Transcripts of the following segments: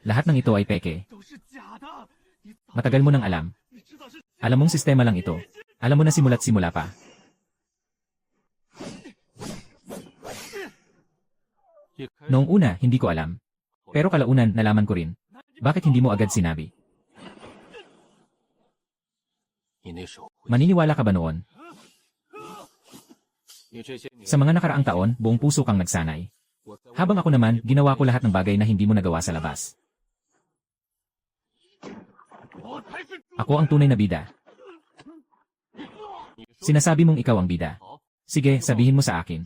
Lahat ng ito ay peke. Matagal mo nang alam. Alam mong sistema lang ito. Alam mo na simula't simula pa. Noong una, hindi ko alam. Pero kalaunan, nalaman ko rin. Bakit hindi mo agad sinabi? Maniniwala ka ba noon? Sa mga nakaraang taon, buong puso kang nagsanay. Habang ako naman, ginawa ko lahat ng bagay na hindi mo nagawa sa labas. Ako ang tunay na bida. Sinasabi mong ikaw ang bida. Sige, sabihin mo sa akin.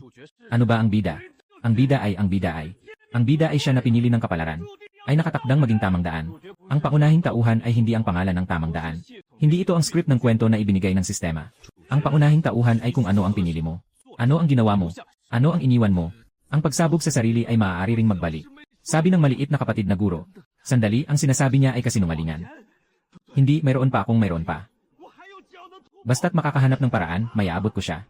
Ano ba ang bida? Ang bida ay ang bida ay. Ang bida ay siya na pinili ng kapalaran. Ay nakatakdang maging tamang daan. Ang pangunahing tauhan ay hindi ang pangalan ng tamang daan. Hindi ito ang script ng kwento na ibinigay ng sistema. Ang pangunahing tauhan ay kung ano ang pinili mo. Ano ang ginawa mo? Ano ang iniwan mo? Ang pagsabog sa sarili ay maaari ring magbalik. Sabi ng maliit na kapatid na guro. Sandali, ang sinasabi niya ay kasinungalingan. Hindi, mayroon pa akong mayroon pa. Basta't makakahanap ng paraan, mayaabot ko siya.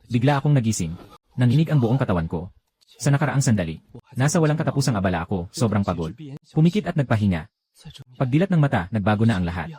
Bigla akong nagising. Nanginig ang buong katawan ko. Sa nakaraang sandali, nasa walang katapusang abala ako, sobrang pagod. Pumikit at nagpahinga. Pagdilat ng mata, nagbago na ang lahat.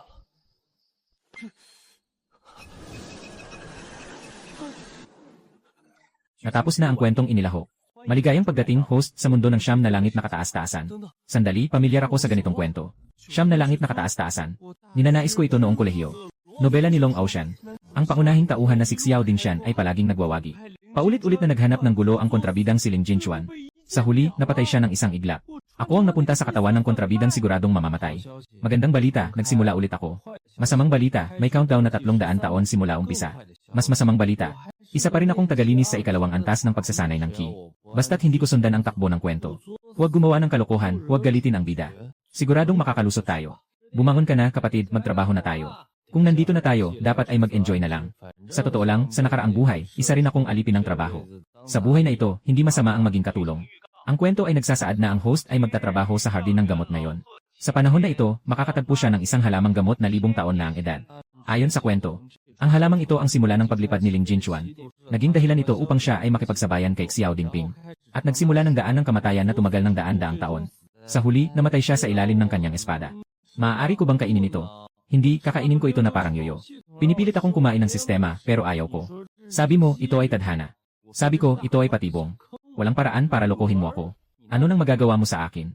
Natapos na ang kwentong inilahok. Maligayang pagdating, host, sa mundo ng siyam na langit na kataas-taasan. Sandali, pamilyar ako sa ganitong kwento. Siyam na langit na kataas-taasan. Ninanais ko ito noong kolehiyo. Nobela ni Long Ocean. Ang pangunahing tauhan na si Xiao Dingshan ay palaging nagwawagi. Paulit-ulit na naghanap ng gulo ang kontrabidang si Ling Jinchuan. Sa huli, napatay siya ng isang iglap. Ako ang napunta sa katawan ng kontrabidang siguradong mamamatay. Magandang balita, nagsimula ulit ako. Masamang balita, may countdown na 300 taon simula umpisa. Mas masamang balita, isa pa rin akong tagalinis sa ikalawang antas ng pagsasanay ng Qi. Basta't hindi ko sundan ang takbo ng kwento. Huwag gumawa ng kalokohan, huwag galitin ang bida. Siguradong makakalusot tayo. Bumangon ka na, kapatid, magtrabaho na tayo. Kung nandito na tayo, dapat ay mag-enjoy na lang. Sa totoo lang, sa nakaraang buhay, isa rin akong alipin ng trabaho. Sa buhay na ito, hindi masama ang maging katulong. Ang kwento ay nagsasaad na ang host ay magtatrabaho sa hardin ng gamot ngayon. Sa panahon na ito, makakatagpo siya ng isang halamang gamot na 1,000 taon na ang edad. Ayon sa kwento, ang halamang ito ang simula ng paglipad ni Ling Jinchuan. Naging dahilan ito upang siya ay makipagsabayan kay Xiao Dingping. At nagsimula ng daan ng kamatayan na tumagal ng daan-daang taon. Sa huli, namatay siya sa ilalim ng kanyang espada. Maaari ko bang kainin ito? Hindi, kakainin ko ito na parang yoyo. Pinipilit akong kumain ng sistema, pero ayaw ko. Sabi mo, ito ay tadhana. Sabi ko, ito ay patibong. Walang paraan para lokohin mo ako. Ano nang magagawa mo sa akin?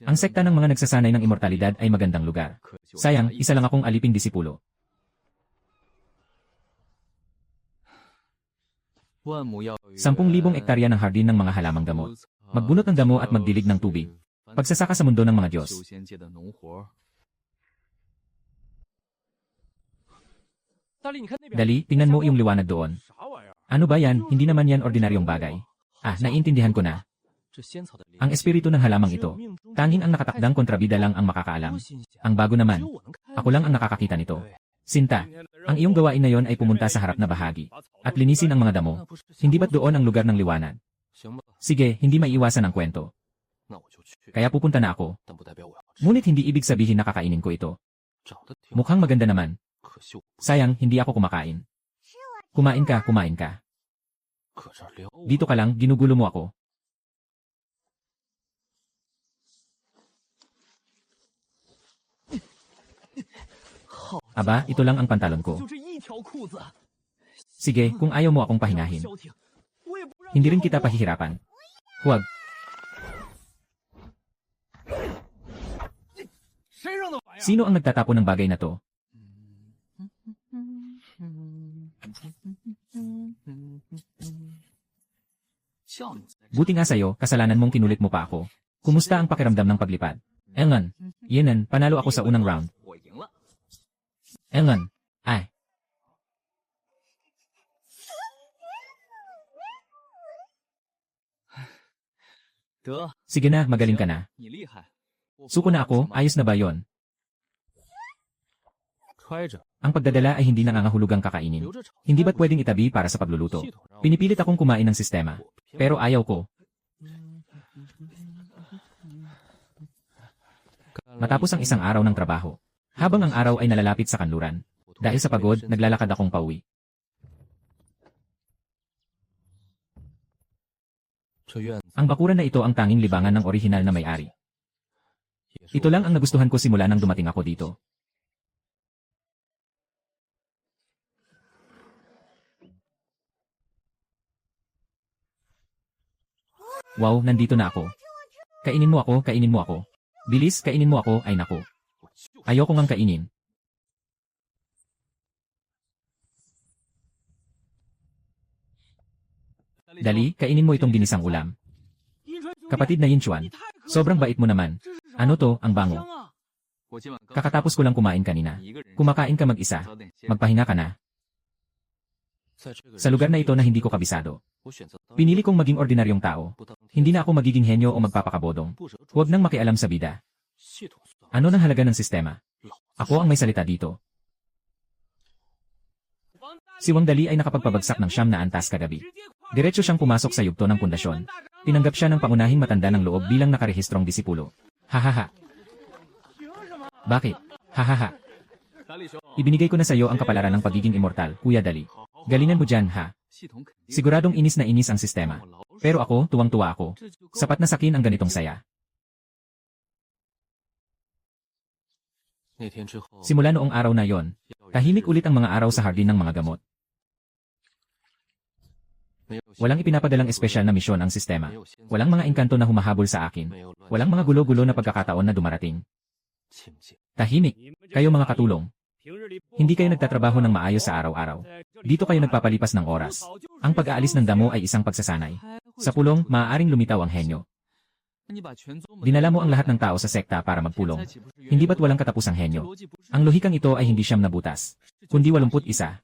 Ang sekta ng mga nagsasanay ng immortalidad ay magandang lugar. Sayang, isa lang akong aliping disipulo. 10,000 hektarya ng hardin ng mga halamang gamot. Magbunot ng damo at magdilig ng tubig. Pagsasaka sa mundo ng mga Diyos. Dali, tingnan mo yung liwanag doon. Ano ba yan? Hindi naman yan ordinaryong bagay. Ah, naiintindihan ko na. Ang espiritu ng halamang ito. Tanging ang nakatakdang kontrabida lang ang makakaalam. Ang bago naman. Ako lang ang nakakakita nito. Sinta, ang iyong gawain na yon ay pumunta sa harap na bahagi. At linisin ang mga damo. Hindi ba't doon ang lugar ng liwanag? Sige, hindi maiiwasan ang kwento. Kaya pupunta na ako. Ngunit hindi ibig sabihin na kakainin ko ito. Mukhang maganda naman. Sayang, hindi ako kumakain. Kumain ka, kumain ka. Dito ka lang, ginugulo mo ako. Aba, ito lang ang pantalon ko. Sige, kung ayaw mo akong pahingahin. Hindi rin kita pahihirapan. Huwag. Sino ang nagtatapon ng bagay na to? Buti nga sa'yo, kasalanan mong kinulit mo pa ako. Kumusta ang pakiramdam ng paglipad? Engan, yenan, panalo ako sa unang round. Engan, ay. Sige na, magaling ka na. Suko na ako, ayos na ba yon? Ang pagdadala ay hindi nangangahulugang kakainin. Hindi ba't pwedeng itabi para sa pagluluto? Pinipilit akong kumain ng sistema. Pero ayaw ko. Matapos ang isang araw ng trabaho, habang ang araw ay nalalapit sa kanluran, dahil sa pagod, naglalakad akong pauwi. Ang bakuran na ito ang tanging libangan ng orihinal na may-ari. Ito lang ang nagustuhan ko simula nang dumating ako dito. Wow, nandito na ako. Kainin mo ako, kainin mo ako. Bilis, kainin mo ako, ay naku. Ayoko ngang kainin. Dali, kainin mo itong ginisang ulam. Kapatid na Yinchuan, sobrang bait mo naman. Ano to, ang bango. Kakatapos ko lang kumain kanina. Kumakain ka mag-isa. Magpahinga ka na. Sa lugar na ito na hindi ko kabisado, pinili kong maging ordinaryong tao. Hindi na ako magiging henyo o magpapakabodong. Huwag nang makialam sa bida. Ano nang halaga ng sistema? Ako ang may salita dito. Si Wang Dali ay nakapagpabagsak ng 9 na antas kagabi. Diretso siyang pumasok sa yugto ng pundasyon. Tinanggap siya ng pangunahing matanda ng loob bilang nakarehistrong disipulo. Hahaha. Bakit? Hahaha. Ibinigay ko na sa iyo ang kapalaran ng pagiging immortal, Kuya Dali. Galingan mo dyan, ha? Siguradong inis na inis ang sistema. Pero ako, tuwang-tuwa ako. Sapat na sakin ang ganitong saya. Simula noong araw na yon, tahimik ulit ang mga araw sa hardin ng mga gamot. Walang ipinapadalang espesyal na misyon ang sistema. Walang mga engkanto na humahabol sa akin. Walang mga gulo-gulo na pagkakataon na dumarating. Tahimik. Kayo mga katulong. Hindi kayo nagtatrabaho ng maayos sa araw-araw. Dito kayo nagpapalipas ng oras. Ang pag-aalis ng damo ay isang pagsasanay. Sa pulong, maaaring lumitaw ang henyo. Dinala mo ang lahat ng tao sa sekta para magpulong. Hindi ba't walang katapusang henyo? Ang lohikang ito ay hindi 9 na butas, kundi 81.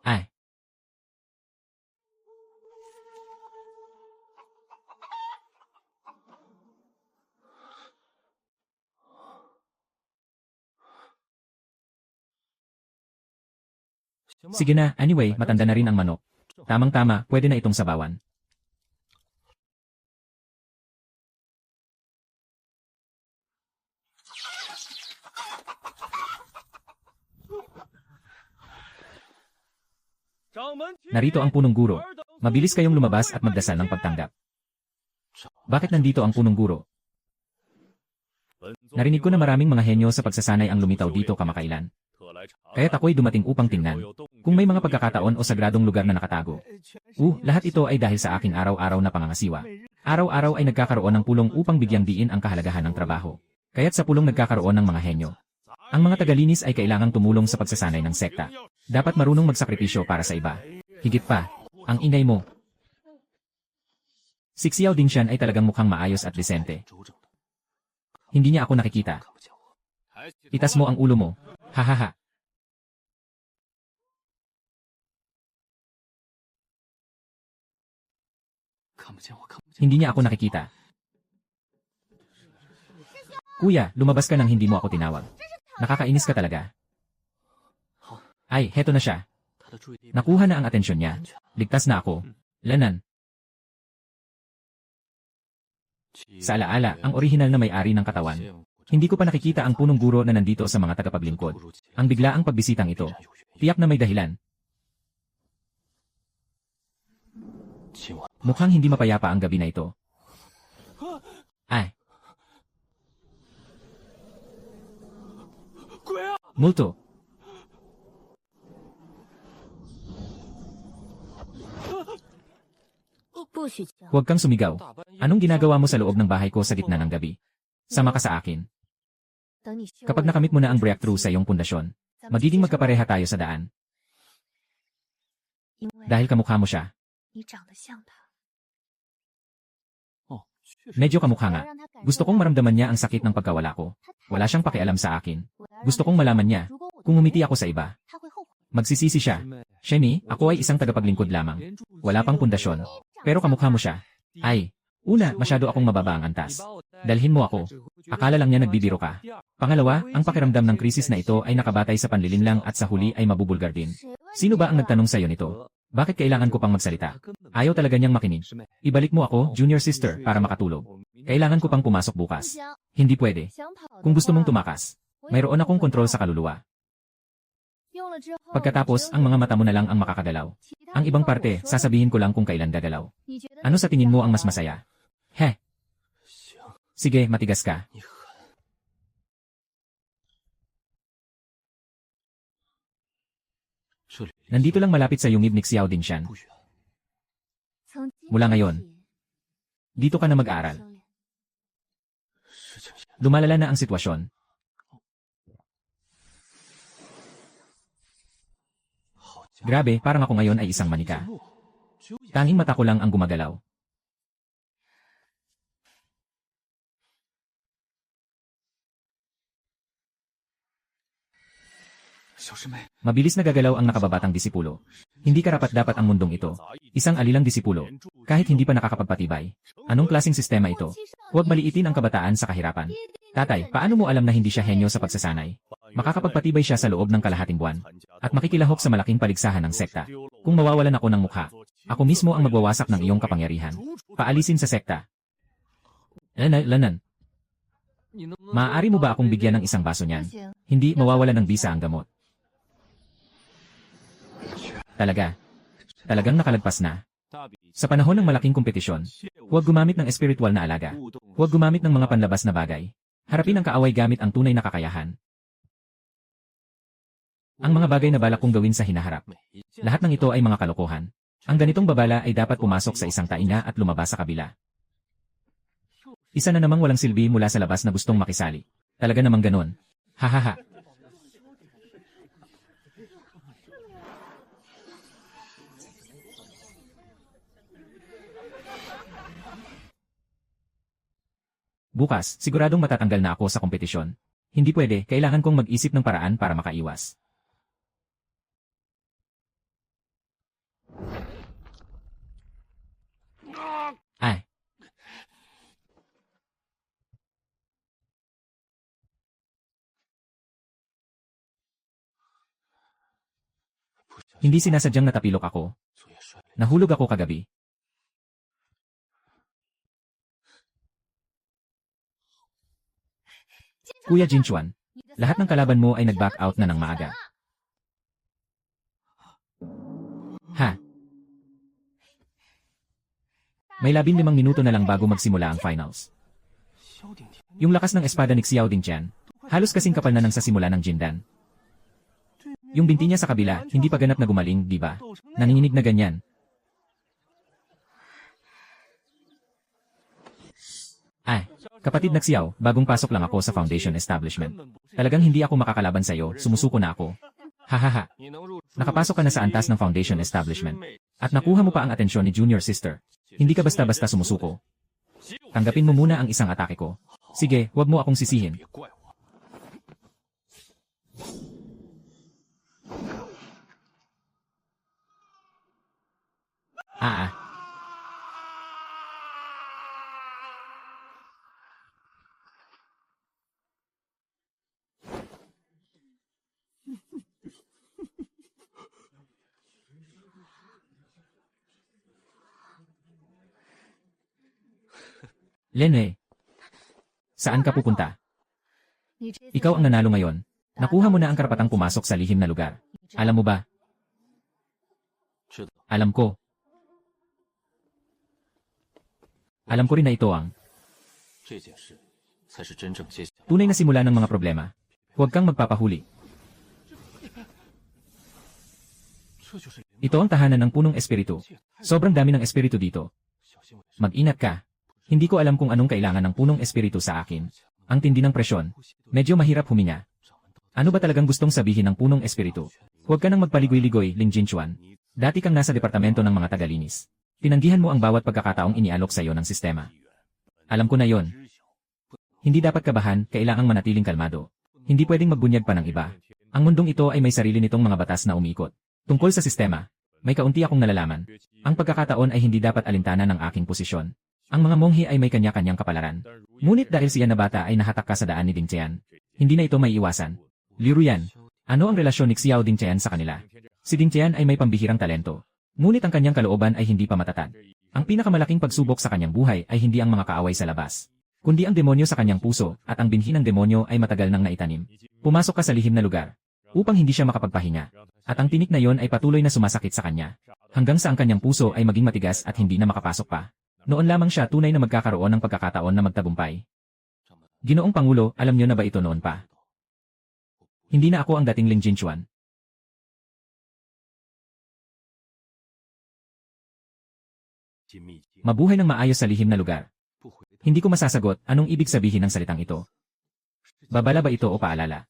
Ay. Sige na, anyway, matanda na rin ang manok. Tamang-tama, pwede na itong sabawan. Narito ang punong guro. Mabilis kayong lumabas at magdasal ng pagtanggap. Bakit nandito ang punong guro? Narinig ko na maraming mga henyo sa pagsasanay ang lumitaw dito kamakailan. Kaya't ako'y dumating upang tingnan kung may mga pagkakataon o sagradong lugar na nakatago. Lahat ito ay dahil sa aking araw-araw na pangangasiwa. Araw-araw ay nagkakaroon ng pulong upang bigyang diin ang kahalagahan ng trabaho. Kaya't sa pulong nagkakaroon ng mga henyo. Ang mga tagalinis ay kailangang tumulong sa pagsasanay ng sekta. Dapat marunong magsakripisyo para sa iba. Higit pa, ang ingay mo. Si Xiao Dingshan ay talagang mukhang maayos at desente. Hindi niya ako nakikita. Itas mo ang ulo mo. Hahaha. Hindi niya ako nakikita. Kuya, lumabas ka nang hindi mo ako tinawag. Nakakainis ka talaga. Ay, heto na siya. Nakuha na ang atensyon niya. Ligtas na ako. Lanan. Sa alaala, ang orihinal na may-ari ng katawan. Hindi ko pa nakikita ang punong guro na nandito sa mga tagapaglingkod. Ang biglaang pagbisitang ito. Tiyak na may dahilan. Mukhang hindi mapayapa ang gabi na ito. Ay. Multo. Huwag kang sumigaw. Anong ginagawa mo sa loob ng bahay ko sa gitna ng gabi? Sama ka sa akin. Kapag nakamit mo na ang breakthrough sa iyong pundasyon, magiging magkapareha tayo sa daan. Dahil kamukha mo siya. Medyo kamukha nga. Gusto kong maramdaman niya ang sakit ng pagkawala ko. Wala siyang pakialam sa akin. Gusto kong malaman niya, kung umiti ako sa iba, magsisisi siya. Shemi, ako ay isang tagapaglingkod lamang. Wala pang pundasyon. Pero kamukha mo siya. Ay, Una, masyado akong mababa ang antas. Dalhin mo ako. Akala lang niya nagbibiro ka. Pangalawa, ang pakiramdam ng krisis na ito ay nakabatay sa panlilinlang at sa huli ay mabubulgar din. Sino ba ang nagtanong sa'yo nito? Bakit kailangan ko pang magsalita? Ayaw talaga niyang makinig. Ibalik mo ako, junior sister, para makatulog. Kailangan ko pang pumasok bukas. Hindi pwede. Kung gusto mong tumakas, mayroon akong kontrol sa kaluluwa. Pagkatapos, ang mga mata mo na lang ang makakagalaw. Ang ibang parte, sasabihin ko lang kung kailan gagalaw. Ano sa tingin mo ang mas masaya? Heh. Sige, matigas ka. Nandito lang malapit sa yungib ni Xiao Dinshan. Mula ngayon, dito ka na mag-aral. Lumalala na ang sitwasyon. Grabe, parang ako ngayon ay isang manika. Tanging mata ko lang ang gumagalaw. Mabilis na gagalaw ang nakababatang disipulo. Hindi karapat-dapat ang mundong ito. Isang alilang disipulo, kahit hindi pa nakakapagpatibay. Anong klaseng sistema ito? Huwag maliitin ang kabataan sa kahirapan. Tatay, paano mo alam na hindi siya henyo sa pagsasanay? Makakapagpatibay siya sa loob ng kalahating buwan. At makikilahok sa malaking paligsahan ng sekta. Kung mawawalan ako ng mukha, ako mismo ang magwawasak ng iyong kapangyarihan. Paalisin sa sekta. Lanan. Maaari mo ba akong bigyan ng isang baso niyan? Hindi mawawalan ng bisa ang gamot. Talagang nakalagpas na. Sa panahon ng malaking kompetisyon, huwag gumamit ng espiritual na alaga. Huwag gumamit ng mga panlabas na bagay. Harapin ang kaaway gamit ang tunay na kakayahan. Ang mga bagay na balak kong gawin sa hinaharap. Lahat ng ito ay mga kalokohan. Ang ganitong babala ay dapat pumasok sa isang tainga at lumabas sa kabila. Isa na namang walang silbi mula sa labas na gustong makisali. Talaga namang ganon. Hahaha. Bukas, siguradong matatanggal na ako sa kompetisyon. Hindi pwede, kailangan kong mag-isip ng paraan para makaiwas. Ay. Hindi sinasadyang natapilok ako. Nahulog ako kagabi. Kuya Jinchuan, lahat ng kalaban mo ay nag-back out na ng maaga. Ha? May 15 minuto na lang bago magsimula ang finals. Yung lakas ng espada ni Xiao Dinshan, halos kasing kapal na ng sa simula ng Jindan. Yung binti niya sa kabila, hindi pa ganap na gumaling, di ba? Nanginginig na ganyan. Ay, kapatid na Xiao, bagong pasok lang ako sa foundation establishment. Talagang hindi ako makakalaban sa'yo, sumusuko na ako. Hahaha. Nakapasok ka na sa antas ng foundation establishment. At nakuha mo pa ang atensyon ni junior sister. Hindi ka basta-basta sumusuko. Tanggapin mo muna ang isang atake ko. Sige, huwag mo akong sisihin. Lene, saan ka pupunta? Ikaw ang nanalo ngayon. Nakuha mo na ang karapatang pumasok sa lihim na lugar. Alam mo ba? Alam ko. Alam ko rin na ito ang tunay na simula ng mga problema. Huwag kang magpapahuli. Ito ang tahanan ng punong espiritu. Sobrang dami ng espiritu dito. Mag-ingat ka. Hindi ko alam kung anong kailangan ng punong espiritu sa akin. Ang tindi ng presyon. Medyo mahirap huminga. Ano ba talagang gustong sabihin ng punong espiritu? Huwag ka nang magpaligoy-ligoy, Ling Jinchuan. Dati kang nasa departamento ng mga tagalinis. Tinanggihan mo ang bawat pagkakataong inialok sa iyo ng sistema. Alam ko na yon. Hindi dapat kabahan, kailangang manatiling kalmado. Hindi pwedeng magbunyag pa ng iba. Ang mundong ito ay may sarili nitong mga batas na umiikot. Tungkol sa sistema, may kaunti akong nalalaman. Ang pagkakataon ay hindi dapat alintana ng aking posisyon. Ang mga monghe ay may kanya-kanyang kapalaran. Ngunit dahil siya na bata ay nahatak ka sa daan ni Ding Qian, hindi na ito may iwasan. Liu Ruyan, ano ang relasyon ni Xiao Ding Qian sa kanila? Si Ding Qian ay may pambihirang talento. Ngunit ang kanyang kalooban ay hindi pa matatag. Ang pinakamalaking pagsubok sa kanyang buhay ay hindi ang mga kaaway sa labas, kundi ang demonyo sa kanyang puso, at ang binhi ng demonyo ay matagal nang naitanim. Pumasok ka sa lihim na lugar upang hindi siya makapagpahinga. At ang tinik na yon ay patuloy na sumasakit sa kanya, hanggang sa ang kanyang puso ay maging matigas at hindi na makapasok pa. Noon lamang siya tunay na magkakaroon ng pagkakataon na magtagumpay. Ginoong Pangulo, alam niyo na ba ito noon pa? Hindi na ako ang dating Ling Jinchuan. Mabuhay ng maayos sa lihim na lugar. Hindi ko masasagot anong ibig sabihin ng salitang ito. Babala ba ito o paalala?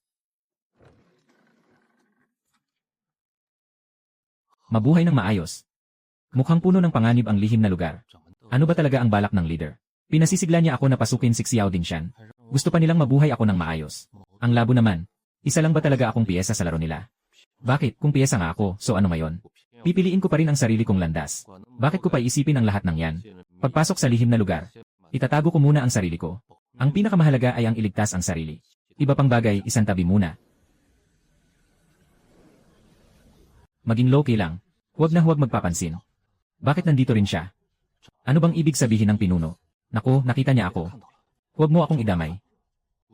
Mabuhay ng maayos. Mukhang puno ng panganib ang lihim na lugar. Ano ba talaga ang balak ng leader? Pinasisigla niya ako na pasukin si Xiao Dingshan. Gusto pa nilang mabuhay ako ng maayos. Ang labo naman. Isa lang ba talaga akong piyesa sa laro nila? Bakit kung piyesa nga ako, so ano ngayon? Pipiliin ko pa rin ang sarili kong landas. Bakit ko pa iisipin ang lahat ng yan? Pagpasok sa lihim na lugar, itatago ko muna ang sarili ko. Ang pinakamahalaga ay ang iligtas ang sarili. Iba pang bagay, isantabi muna. Maging low-key lang. Huwag na huwag magpapansin. Bakit nandito rin siya? Ano bang ibig sabihin ng pinuno? Naku, nakita niya ako. Huwag mo akong idamay.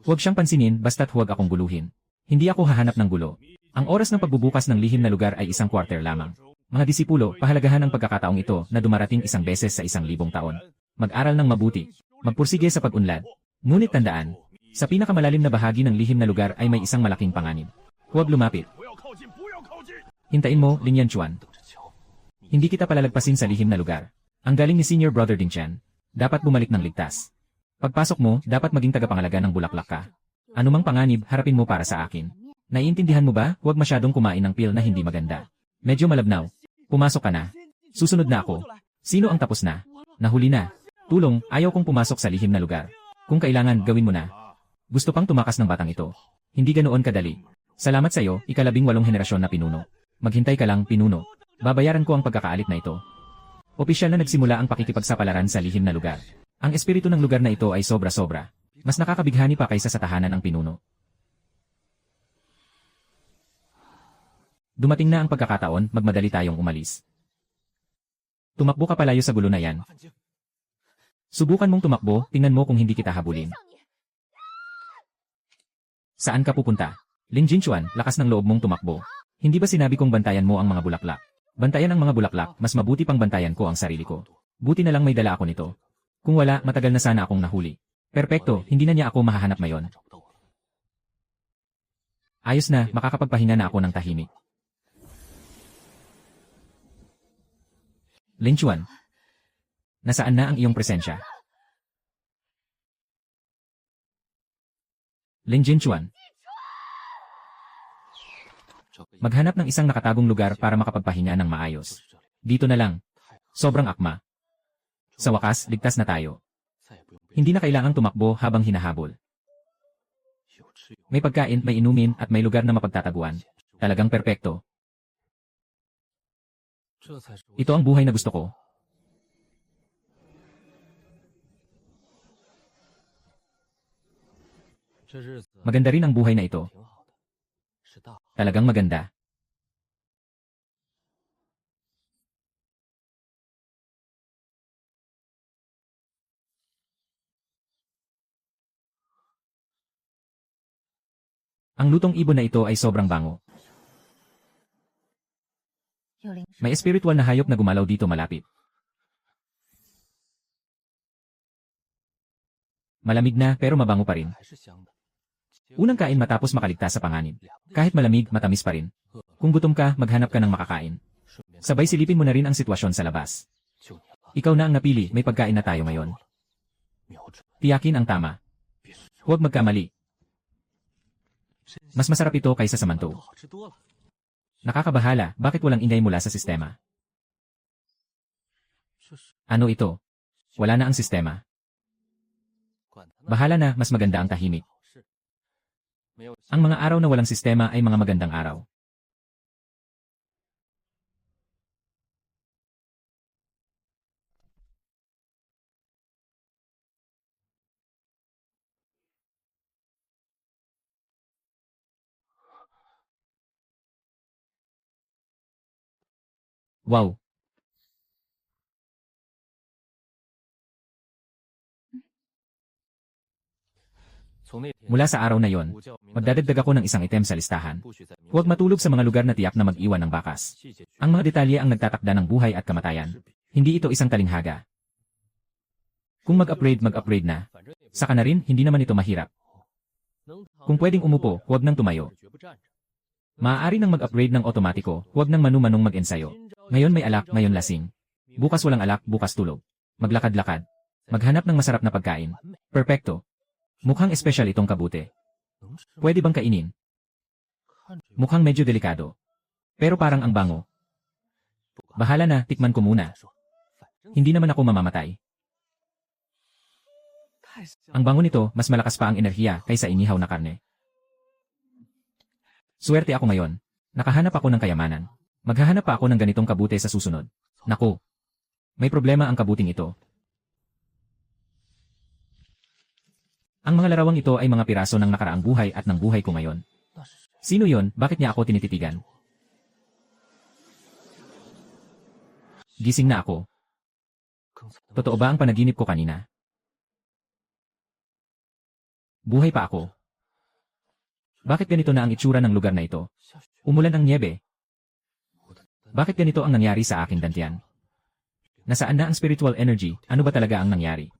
Huwag siyang pansinin basta't huwag akong guluhin. Hindi ako hahanap ng gulo. Ang oras ng pagbubukas ng lihim na lugar ay 1 quarter lamang. Mga disipulo, pahalagahan ang pagkakataong ito na dumarating 1 beses sa 1,000 taon. Mag-aral ng mabuti. Magpursige sa pag-unlad. Ngunit tandaan, sa pinakamalalim na bahagi ng lihim na lugar ay may isang malaking panganib. Huwag lumapit. Hintayin mo, Lin Yanchuan. Hindi kita palalagpasin sa lihim na lugar. Ang galing ni Senior Brother Ding Qian. Dapat bumalik ng ligtas. Pagpasok mo, dapat maging tagapangalaga ng bulaklak ka. Anumang panganib, harapin mo para sa akin. Naiintindihan mo ba? Huwag masyadong kumain ng pil na hindi maganda. Medyo malabnaw. Pumasok ka na. Susunod na ako. Sino ang tapos na? Nahuli na. Tulong, ayaw kong pumasok sa lihim na lugar. Kung kailangan, gawin mo na. Gusto pang tumakas ng batang ito. Hindi ganoon kadali. Salamat sa iyo, 18 henerasyon na pinuno. Maghintay ka lang, pinuno. Babayaran ko ang pagkakaalit na ito. Opisyal na nagsimula ang pakikipagsapalaran sa lihim na lugar. Ang espiritu ng lugar na ito ay sobra-sobra. Mas nakakabighani pa kaysa sa tahanan ng pinuno. Dumating na ang pagkakataon, magmadali tayong umalis. Tumakbo ka palayo sa gulo na yan. Subukan mong tumakbo, tingnan mo kung hindi kita habulin. Saan ka pupunta? Ling Jinchuan, lakas ng loob mong tumakbo. Hindi ba sinabi kong bantayan mo ang mga bulaklak? Bantayan ang mga bulaklak, mas mabuti pang bantayan ko ang sarili ko. Buti na lang may dala ako nito. Kung wala, matagal na sana akong nahuli. Perpekto, hindi na niya ako mahahanap ngayon. Ayos na, makakapagpahinga na ako ng tahimik. Ling Chuan, nasaan na ang iyong presensya? Ling Jinchuan, maghanap ng isang nakatagong lugar para makapagpahinga ng maayos. Dito na lang. Sobrang akma. Sa wakas, ligtas na tayo. Hindi na kailangang tumakbo habang hinahabol. May pagkain, may inumin, at may lugar na mapagtataguan. Talagang perpekto. Ito ang buhay na gusto ko. Maganda rin ang buhay na ito. Talagang maganda. Ang lutong ibon na ito ay sobrang bango. May espiritual na hayop na gumalaw dito malapit. Malamig na pero mabango pa rin. Unang kain matapos makaligtas sa panganib. Kahit malamig, matamis pa rin. Kung gutom ka, maghanap ka ng makakain. Sabay silipin mo na rin ang sitwasyon sa labas. Ikaw na ang napili, may pagkain na tayo ngayon. Tiyakin ang tama. Huwag magkamali. Mas masarap ito kaysa sa manto. Nakakabahala, bakit walang ingay mula sa sistema? Ano ito? Wala na ang sistema. Bahala na, mas maganda ang tahimik. Ang mga araw na walang sistema ay mga magandang araw. Wow! Mula sa araw na yon, magdadagdag ako ng isang item sa listahan. Huwag matulog sa mga lugar na tiyak na mag-iwan ng bakas. Ang mga detalye ang nagtatakda ng buhay at kamatayan. Hindi ito isang talinghaga. Kung mag-upgrade na. Saka na rin, hindi naman ito mahirap. Kung pwedeng umupo, huwag nang tumayo. Maaari nang mag-upgrade ng otomatiko, huwag nang manu-manong mag-ensayo. Ngayon may alak, ngayon lasing. Bukas walang alak, bukas tulog. Maglakad-lakad. Maghanap ng masarap na pagkain. Perpekto. Mukhang espesyal itong kabute. Pwede bang kainin? Mukhang medyo delikado. Pero parang ang bango. Bahala na, tikman ko muna. Hindi naman ako mamamatay. Ang bango nito, mas malakas pa ang enerhiya kaysa inihaw na karne. Swerte ako ngayon. Nakahanap ako ng kayamanan. Maghahanap pa ako ng ganitong kabute sa susunod. Naku! May problema ang kabuting ito. Ang mga larawang ito ay mga piraso ng nakaraang buhay at ng buhay ko ngayon. Sino yon? Bakit niya ako tinititigan? Gising na ako. Totoo ba ang panaginip ko kanina? Buhay pa ako. Bakit ganito na ang itsura ng lugar na ito? Umulan ang niebe. Bakit ganito ang nangyari sa aking dantian? Nasaan na ang spiritual energy? Ano ba talaga ang nangyari?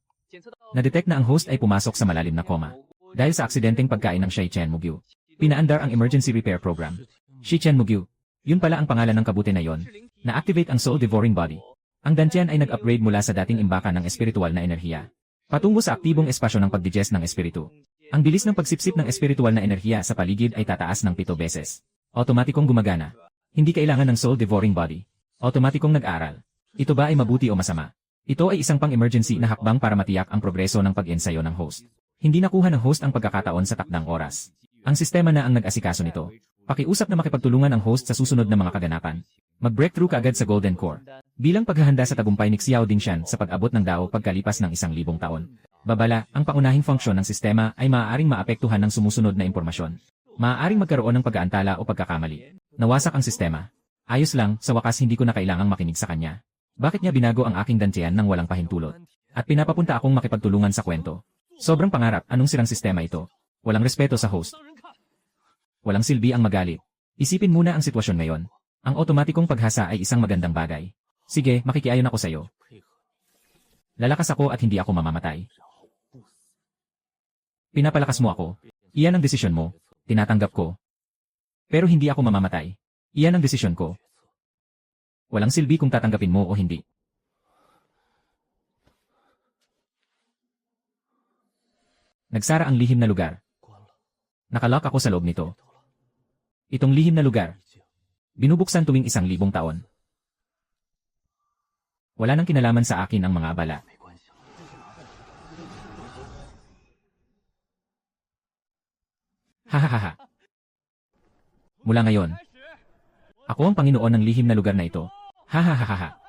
Na-detect na ang host ay pumasok sa malalim na coma. Dahil sa aksidenteng pagkain ng Shi Chen Mugyu. Pinaandar ang emergency repair program. Shi Chen Mugyu. Yun pala ang pangalan ng kabute na yon. Na-activate ang soul devouring body. Ang dantian ay nag-upgrade mula sa dating imbakan ng espiritual na enerhiya. Patungo sa aktibong espasyo ng pagdigest ng espiritu. Ang bilis ng pagsipsip ng espiritual na enerhiya sa paligid ay tataas ng 7 beses. Otomatikong gumagana. Hindi kailangan ng soul devouring body. Otomatikong nag-aral. Ito ba ay mabuti o masama? Ito ay isang pang-emergency na hakbang para matiyak ang progreso ng pag-ensayo ng host. Hindi nakuha ng host ang pagkakataon sa takdang oras. Ang sistema na ang nag-asikaso nito. Pakiusap na makipagtulungan ang host sa susunod na mga kaganapan. Mag-breakthrough kaagad sa Golden Core. Bilang paghahanda sa tagumpay ni Xiao Dingshan sa pag-abot ng Dao pagkalipas ng 1,000 taon. Babala, ang pangunahing funksyon ng sistema ay maaaring maapektuhan ng sumusunod na impormasyon. Maaaring magkaroon ng pag-aantala o pagkakamali. Nawasak ang sistema. Ayos lang, sa wakas hindi ko na kailangang makinig sa kanya. Bakit niya binago ang aking dantian ng walang pahintulot? At pinapapunta akong makipagtulungan sa kwento. Sobrang pangarap, anong sirang sistema ito? Walang respeto sa host. Walang silbi ang magalit. Isipin muna ang sitwasyon ngayon. Ang otomatikong paghasa ay isang magandang bagay. Sige, makikiayon ako sa'yo. Lalakas ako at hindi ako mamamatay. Pinapalakas mo ako. Iyan ang desisyon mo. Tinatanggap ko. Pero hindi ako mamamatay. Iyan ang desisyon ko. Walang silbi kung tatanggapin mo o hindi. Nagsara ang lihim na lugar. Nakalock ako sa loob nito. Itong lihim na lugar. Binubuksan tuwing 1,000 taon. Wala nang kinalaman sa akin ang mga abala. Hahaha. Mula ngayon, ako ang Panginoon ng lihim na lugar na ito. Hahaha.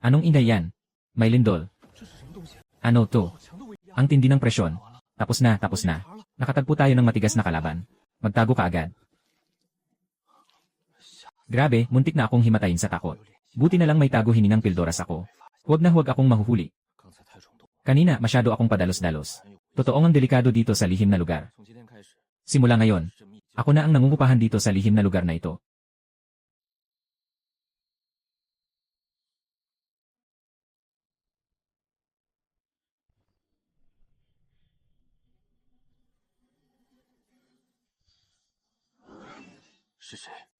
Anong ingay yan? May lindol. Ano to? Ang tindi ng presyon. Tapos na. Nakatagpo tayo ng matigas na kalaban. Magtago ka agad. Grabe, muntik na akong himatayin sa takot. Buti na lang may tago hiningang pildoras ako. Huwag na huwag akong mahuhuli. Kanina, masyado akong padalos-dalos. Totoong ang delikado dito sa lihim na lugar. Simula ngayon, ako na ang nangungupahan dito sa lihim na lugar na ito.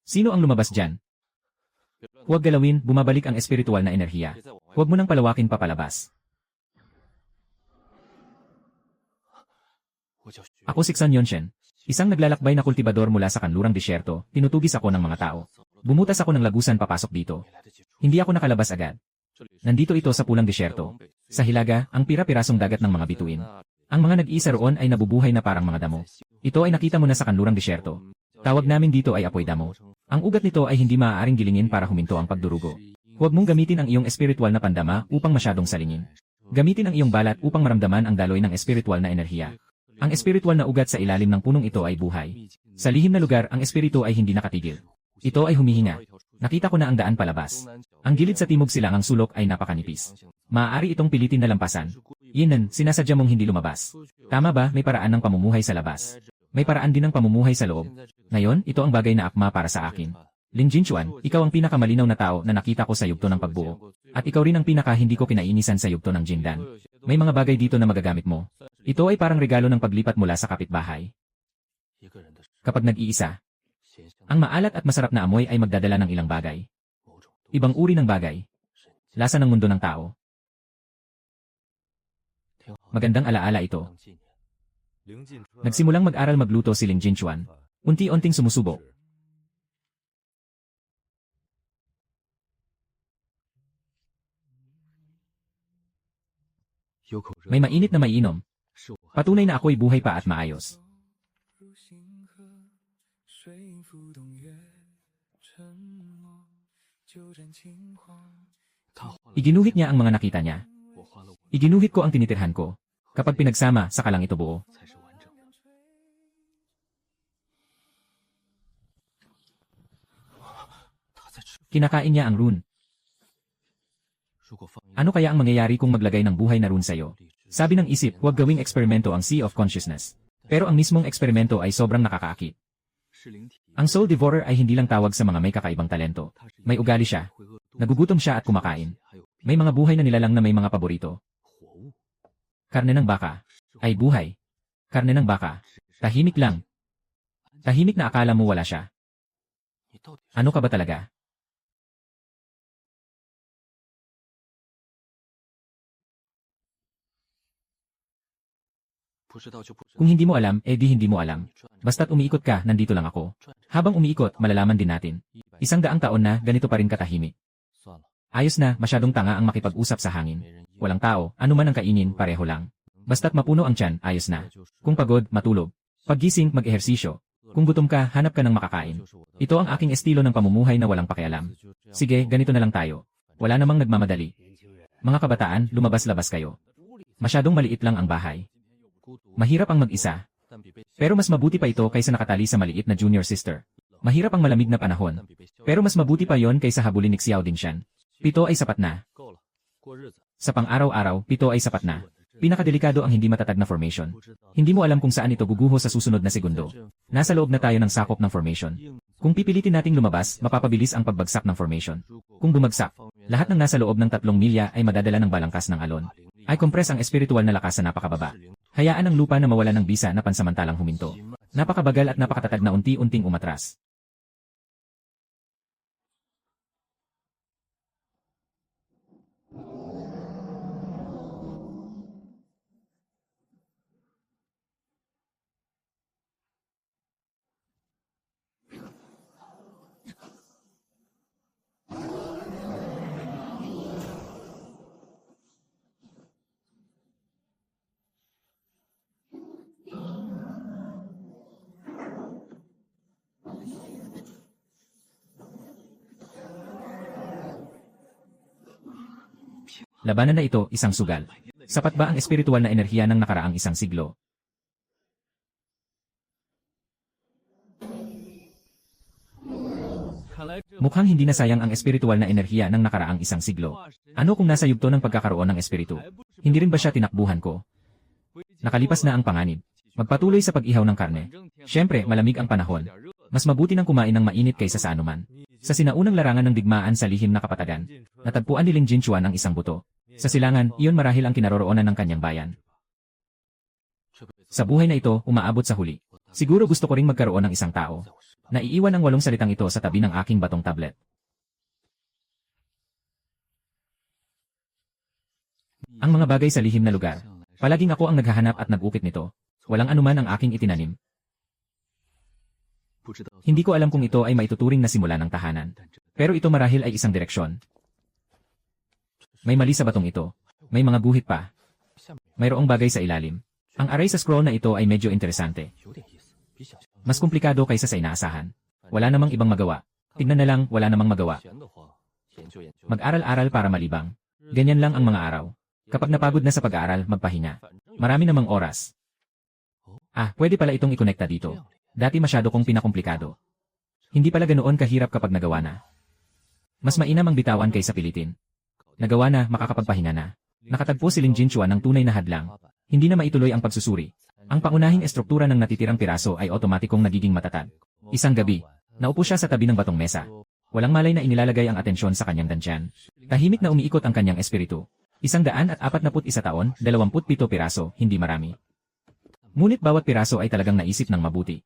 Sino ang lumabas dyan? Huwag galawin, bumabalik ang espiritual na enerhiya. Huwag mo nang palawakin pa palabas. Ako si Xan Yonshen. Isang naglalakbay na kultibador mula sa kanlurang disyerto, tinutugis ako ng mga tao. Bumutas ako ng lagusan papasok dito. Hindi ako nakalabas agad. Nandito ito sa pulang disyerto. Sa hilaga, ang pira-pirasong dagat ng mga bituin. Ang mga nag-iisa roon ay nabubuhay na parang mga damo. Ito ay nakita mo na sa kanlurang disyerto. Tawag namin dito ay apoy damo. Ang ugat nito ay hindi maaaring gilingin para huminto ang pagdurugo. Huwag mong gamitin ang iyong espiritual na pandama upang masyadong salingin. Gamitin ang iyong balat upang maramdaman ang daloy ng espiritual na enerhiya. Ang espiritual na ugat sa ilalim ng punong ito ay buhay. Sa lihim na lugar, ang espiritu ay hindi nakatigil. Ito ay humihinga. Nakita ko na ang daan palabas. Ang gilid sa timog silangang sulok ay napakanipis. Maaari itong pilitin na lampasan. Yinan, sinasadya mong hindi lumabas. Tama ba, may paraan ng pamumuhay sa labas? May paraan din ng pamumuhay sa loob. Ngayon, ito ang bagay na akma para sa akin. Lin Jinchuan, ikaw ang pinakamalinaw na tao na nakita ko sa yugto ng pagbuo. At ikaw rin ang pinaka hindi ko kinainisan sa yugto ng Jindan. May mga bagay dito na magagamit mo. Ito ay parang regalo ng paglipat mula sa kapitbahay. Kapag nag-iisa, ang maalat at masarap na amoy ay magdadala ng ilang bagay. Ibang uri ng bagay. Lasa ng mundo ng tao. Magandang alaala ito. Nagsimulang mag-aral magluto si Lin Jinchuan. Unti-unting sumusubok. May mainit na maiinom. Patunay na ako'y buhay pa at maayos. Iginuhit niya ang mga nakita niya. Iginuhit ko ang tinitirhan ko. Kapag pinagsama, saka lang ito buo. Kinakain niya ang rune. Ano kaya ang mangyayari kung maglagay ng buhay na rune sa'yo? Sabi ng isip, huwag gawing eksperimento ang Sea of Consciousness. Pero ang mismong eksperimento ay sobrang nakakaakit. Ang Soul Devourer ay hindi lang tawag sa mga may kakaibang talento. May ugali siya. Nagugutom siya at kumakain. May mga buhay na nilalang na may mga paborito. Karne ng baka. Ay buhay. Karne ng baka. Tahimik lang. Tahimik na akala mo wala siya. Ano ka ba talaga? Kung hindi mo alam, di hindi mo alam. Basta't umiikot ka, nandito lang ako. Habang umiikot, malalaman din natin. 100 taon na, ganito pa rin katahimik. Ayos na, masyadong tanga ang makipag-usap sa hangin. Walang tao, anuman ang kainin, pareho lang. Basta't mapuno ang tiyan, ayos na. Kung pagod, matulog. Paggising, mag-ehersisyo. Kung gutom ka, hanap ka ng makakain. Ito ang aking estilo ng pamumuhay na walang pakialam. Sige, ganito na lang tayo. Wala namang nagmamadali. Mga kabataan, lumabas-labas kayo. Masyadong maliit lang ang bahay. Mahirap ang mag-isa. Pero mas mabuti pa ito kaysa nakatali sa maliit na junior sister. Mahirap ang malamig na panahon. Pero mas mabuti pa yon kaysa habulin ni Xiao Dingshan. 7 ay sapat na. Sa pang-araw-araw, 7 ay sapat na. Pinakadelikado ang hindi matatag na formation. Hindi mo alam kung saan ito guguho sa susunod na segundo. Nasa loob na tayo ng sakop ng formation. Kung pipilitin nating lumabas, mapapabilis ang pagbagsak ng formation. Kung bumagsak, lahat ng nasa loob ng 3 milya ay madadala ng balangkas ng alon. Ay kompres ang espiritual na lakas na napakababa. Hayaan ang lupa na mawala ng bisa na pansamantalang huminto. Napakabagal at napakatatag na unti-unting umatras. Labanan na ito, isang sugal. Sapat ba ang espiritual na enerhiya ng nakaraang 1 siglo? Mukhang hindi nasayang ang espiritual na enerhiya ng nakaraang 1 siglo. Ano kung nasa yugto ng pagkakaroon ng espiritu? Hindi rin ba siya tinakbuhan ko? Nakalipas na ang panganib. Magpatuloy sa pag-ihaw ng karne. Siyempre, malamig ang panahon. Mas mabuti nang kumain ng mainit kaysa sa anuman. Sa sinaunang larangan ng digmaan sa lihim na kapatagan, natagpuan ni Lin Jinchuan ang isang buto. Sa silangan, iyon marahil ang kinaroroonan ng kanyang bayan. Sa buhay na ito, umaabot sa huli. Siguro gusto ko ring magkaroon ng isang tao. Naiiwan ang 8 salitang ito sa tabi ng aking batong tablet. Ang mga bagay sa lihim na lugar. Palaging ako ang naghahanap at nag-ukit nito. Walang anuman ang aking itinanim. Hindi ko alam kung ito ay maituturing na simula ng tahanan. Pero ito marahil ay isang direksyon. May mali sa batong ito. May mga guhit pa. Mayroong bagay sa ilalim. Ang aray sa scroll na ito ay medyo interesante. Mas komplikado kaysa sa inaasahan. Wala namang ibang magawa. Tignan na lang, wala namang magawa. Mag-aral-aral para malibang. Ganyan lang ang mga araw. Kapag napagod na sa pag-aaral, magpahinga. Marami namang oras. Pwede pala itong ikonekta dito. Dati masyado kong pinakomplikado. Hindi pala ganoon kahirap kapag nagawa na. Mas mainam ang bitawan kaysa pilitin. Nagawa na, makakapagpahinga na. Nakatagpo si Ling Jinchuan ng tunay na hadlang. Hindi na maituloy ang pagsusuri. Ang pangunahing estruktura ng natitirang piraso ay otomatikong nagiging matatag. Isang gabi, naupo siya sa tabi ng batong mesa. Walang malay na inilalagay ang atensyon sa kanyang dantyan. Tahimik na umiikot ang kanyang espiritu. 141 taon, 27 piraso, hindi marami. Ngunit bawat piraso ay talagang naisip ng mabuti.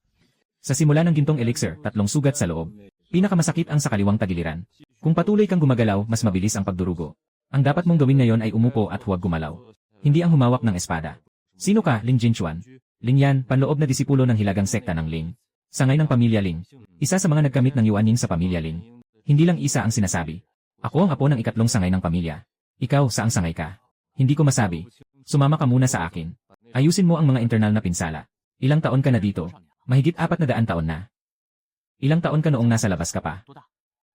Sa simula ng gintong elixir, 3 sugat sa loob. Pinakamasakit ang sa kaliwang tagiliran. Kung patuloy kang gumagalaw, mas mabilis ang pagdurugo. Ang dapat mong gawin ngayon ay umupo at huwag gumalaw. Hindi ang humawak ng espada. Sino ka, Ling Jinchuan? Ling yan, panloob na disipulo ng hilagang sekta ng Ling. Sangay ng pamilya Ling. Isa sa mga nagkamit ng Yuan Ning sa pamilya Ling. Hindi lang isa ang sinasabi. Ako ang apo ng ikatlong sangay ng pamilya. Ikaw, saang sangay ka? Hindi ko masabi. Sumama ka muna sa akin. Ayusin mo ang mga internal na pinsala. Ilang taon ka na dito? Mahigit 400 taon na. Ilang taon ka noong nasa labas ka pa?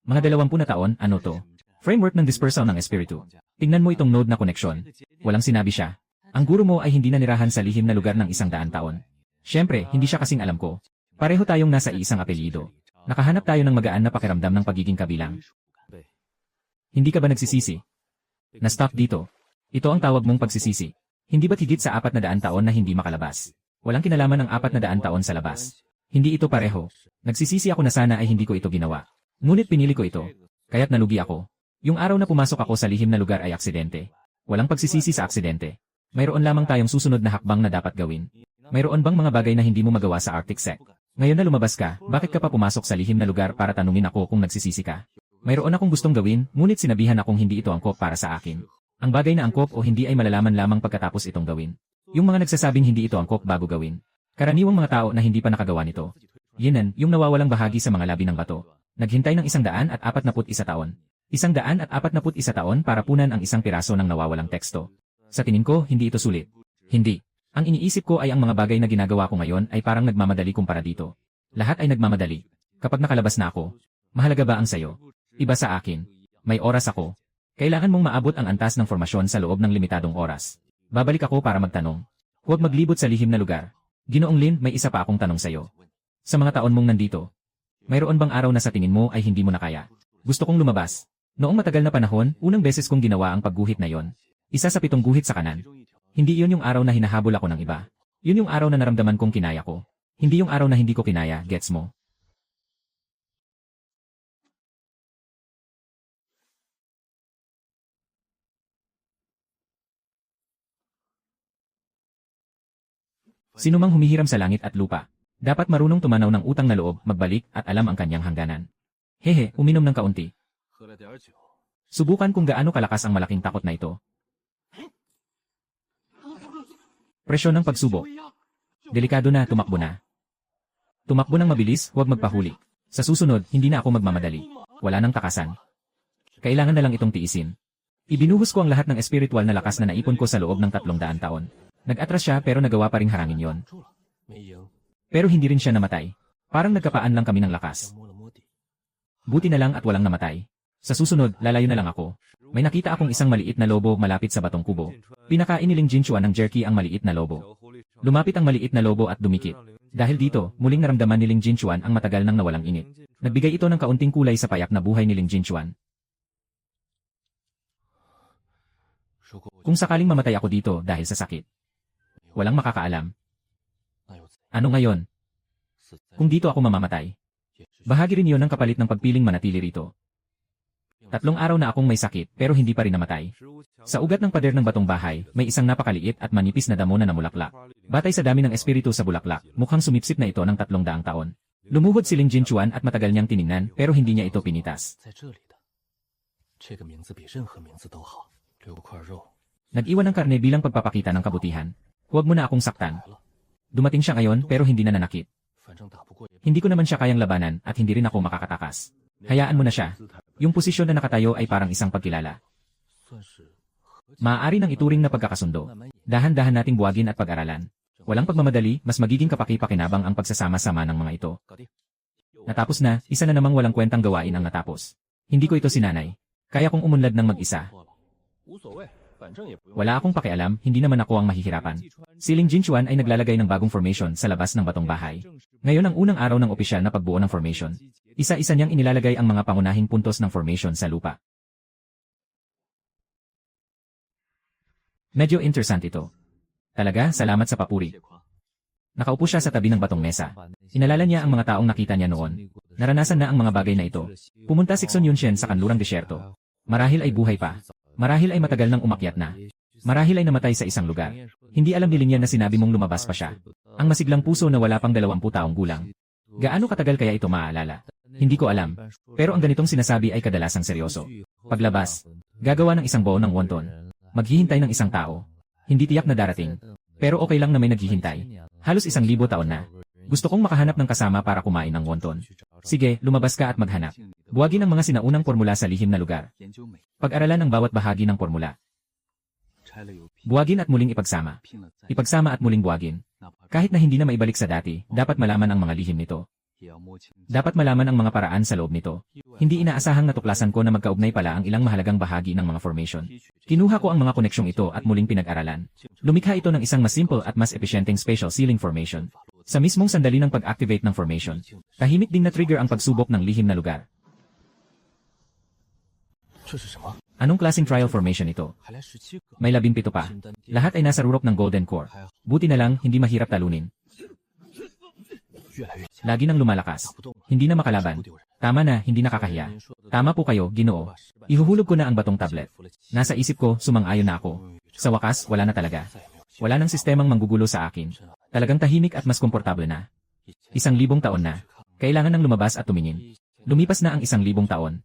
Mga 20 na taon, ano to? Framework ng dispersal ng espiritu. Tingnan mo itong node na koneksyon. Walang sinabi siya. Ang guro mo ay hindi nanirahan sa lihim na lugar ng 100 taon. Siyempre, hindi siya kasing alam ko. Pareho tayong nasa isang apelyido. Nakahanap tayo ng magaan na pakiramdam ng pagiging kabilang. Hindi ka ba nagsisisi? Na-stop dito. Ito ang tawag mong pagsisisi. Hindi ba't higit sa 400 taon na hindi makalabas? Walang kinalaman ang 400 taon sa labas. Hindi ito pareho. Nagsisisi ako na sana ay hindi ko ito ginawa. Ngunit pinili ko ito. Kaya't nalugi ako. Yung araw na pumasok ako sa lihim na lugar ay aksidente. Walang pagsisisi sa aksidente. Mayroon lamang tayong susunod na hakbang na dapat gawin. Mayroon bang mga bagay na hindi mo magawa sa Arctic Sec? Ngayon na lumabas ka, bakit ka pa pumasok sa lihim na lugar para tanungin ako kung nagsisisi ka? Mayroon akong gustong gawin, ngunit sinabihan akong hindi ito angkop para sa akin. Ang bagay na angkop o hindi ay malalaman lamang pagkatapos itong gawin. Yung mga nagsasabing hindi ito angkop bago gawin. Karaniwang mga tao na hindi pa nakagawa nito. Yinan, yung nawawalang bahagi sa mga labi ng bato. Naghintay ng 141 taon. 141 taon para punan ang isang piraso ng nawawalang teksto. Sa tingin ko, hindi ito sulit. Hindi. Ang iniisip ko ay ang mga bagay na ginagawa ko ngayon ay parang nagmamadali kumpara dito. Lahat ay nagmamadali. Kapag nakalabas na ako, mahalaga ba ang sayo? Iba sa akin. May oras ako. Kailangan mong maabot ang antas ng formasyon sa loob ng limitadong oras. Babalik ako para magtanong. Huwag maglibot sa lihim na lugar. Ginoong Lin, may isa pa akong tanong sayo. Sa mga taon mong nandito, mayroon bang araw na sa tingin mo ay hindi mo na kaya? Gusto kong lumabas. Noong matagal na panahon, unang beses kong ginawa ang pagguhit na yon. Isa sa 7 guhit sa kanan. Hindi iyon yung araw na hinahabol ako ng iba. Yun yung araw na naramdaman kong kinaya ko. Hindi yung araw na hindi ko kinaya, gets mo? Sino mang humihiram sa langit at lupa, dapat marunong tumanaw ng utang na loob, magbalik at alam ang kanyang hangganan. Hehe, uminom ng kaunti. Subukan kung gaano kalakas ang malaking takot na ito. Presyon ng pagsubok. Delikado na, tumakbo na. Tumakbo ng mabilis, huwag magpahuli. Sa susunod, hindi na ako magmamadali. Wala nang takasan. Kailangan na lang itong tiisin. Ibinuhos ko ang lahat ng espiritual na lakas na naipon ko sa loob ng 300 taon. Nag-atras siya pero nagawa pa ring harangin yon. Pero hindi rin siya namatay. Parang nagkapaan lang kami ng lakas. Buti na lang at walang namatay. Sa susunod, lalayo na lang ako. May nakita akong isang maliit na lobo malapit sa batong kubo. Pinakain ni Ling Jinchuan ng jerky ang maliit na lobo. Lumapit ang maliit na lobo at dumikit. Dahil dito, muling naramdaman ni Ling Jinchuan ang matagal nang nawalang init. Nagbigay ito ng kaunting kulay sa payak na buhay ni Ling Jinchuan. Kung sakaling mamatay ako dito dahil sa sakit, walang makakaalam. Ano ngayon? Kung dito ako mamamatay, bahagi rin yon ng kapalit ng pagpiling manatili rito. 3 araw na akong may sakit pero hindi pa rin namatay. Sa ugat ng pader ng batong bahay, may isang napakaliit at manipis na damo na namulaklak. Batay sa dami ng espiritu sa bulaklak, mukhang sumipsip na ito ng 300 taon. Lumuhod si Ling Jinchuan at matagal niyang tiningnan pero hindi niya ito pinitas. Nag-iwan ng karne bilang pagpapakita ng kabutihan. Huwag mo na akong saktan. Dumating siya ngayon pero hindi na nanakit. Hindi ko naman siya kayang labanan at hindi rin ako makakatakas. Hayaan mo na siya. Yung posisyon na nakatayo ay parang isang pagkilala. Maaari nang ituring na pagkakasundo. Dahan-dahan nating buwagin at pag-aralan. Walang pagmamadali, mas magiging kapaki-pakinabang ang pagsasama-sama ng mga ito. Natapos na, isa na namang walang kwentang gawain ang natapos. Hindi ko ito sinanay. Kaya kong umunlad ng mag-isa. Wala akong pakialam, hindi naman ako ang mahihirapan. Si Ling Jinchuan ay naglalagay ng bagong formation sa labas ng batong bahay. Ngayon ang unang araw ng opisyal na pagbuo ng formation. Isa-isa niyang inilalagay ang mga pangunahing puntos ng formation sa lupa. Medyo interesante ito. Talaga, salamat sa papuri. Nakaupo siya sa tabi ng batong mesa. Inalala niya ang mga taong nakita niya noon. Naranasan na ang mga bagay na ito. Pumunta si Xun Yunshen sa kanlurang disyerto. Marahil ay buhay pa. Marahil ay matagal nang umakyat na. Marahil ay namatay sa isang lugar. Hindi alam ni Lin Yan na sinabi mong lumabas pa siya. Ang masiglang puso na wala pang 20 taong gulang. Gaano katagal kaya ito maaalala? Hindi ko alam. Pero ang ganitong sinasabi ay kadalasang seryoso. Paglabas, gagawa ng isang buo ng wonton. Maghihintay ng isang tao. Hindi tiyak na darating. Pero okay lang na may naghihintay. Halos 1,000 taon na. Gusto kong makahanap ng kasama para kumain ng wonton. Sige, lumabas ka at maghanap. Buwagin ang mga sinaunang formula sa lihim na lugar. Pag-aralan ang bawat bahagi ng formula. Buwagin at muling ipagsama. Ipagsama at muling buwagin. Kahit na hindi na maibalik sa dati, dapat malaman ang mga lihim nito. Dapat malaman ang mga paraan sa loob nito. Hindi inaasahang natuklasan ko na magkaugnay pala ang ilang mahalagang bahagi ng mga formation. Kinuha ko ang mga koneksyong ito at muling pinag-aralan. Lumikha ito ng isang mas simple at mas epesyenteng spatial ceiling formation. Sa mismong sandali ng pag-activate ng formation, tahimik ding na-trigger ang pagsubok ng lihim na lugar. Anong klaseng trial formation ito? May 17 pa. Lahat ay nasa rurok ng golden core. Buti na lang, hindi mahirap talunin. Lagi nang lumalakas. Hindi na makalaban. Tama na, hindi nakakahiya. Tama po kayo, Ginoo. Ihuhulog ko na ang batong tablet. Nasa isip ko, sumang-ayon na ako. Sa wakas, wala na talaga. Wala nang sistemang manggugulo sa akin. Talagang tahimik at mas komportable na. 1,000 taon na. Kailangan nang lumabas at tumingin. Lumipas na ang 1,000 taon.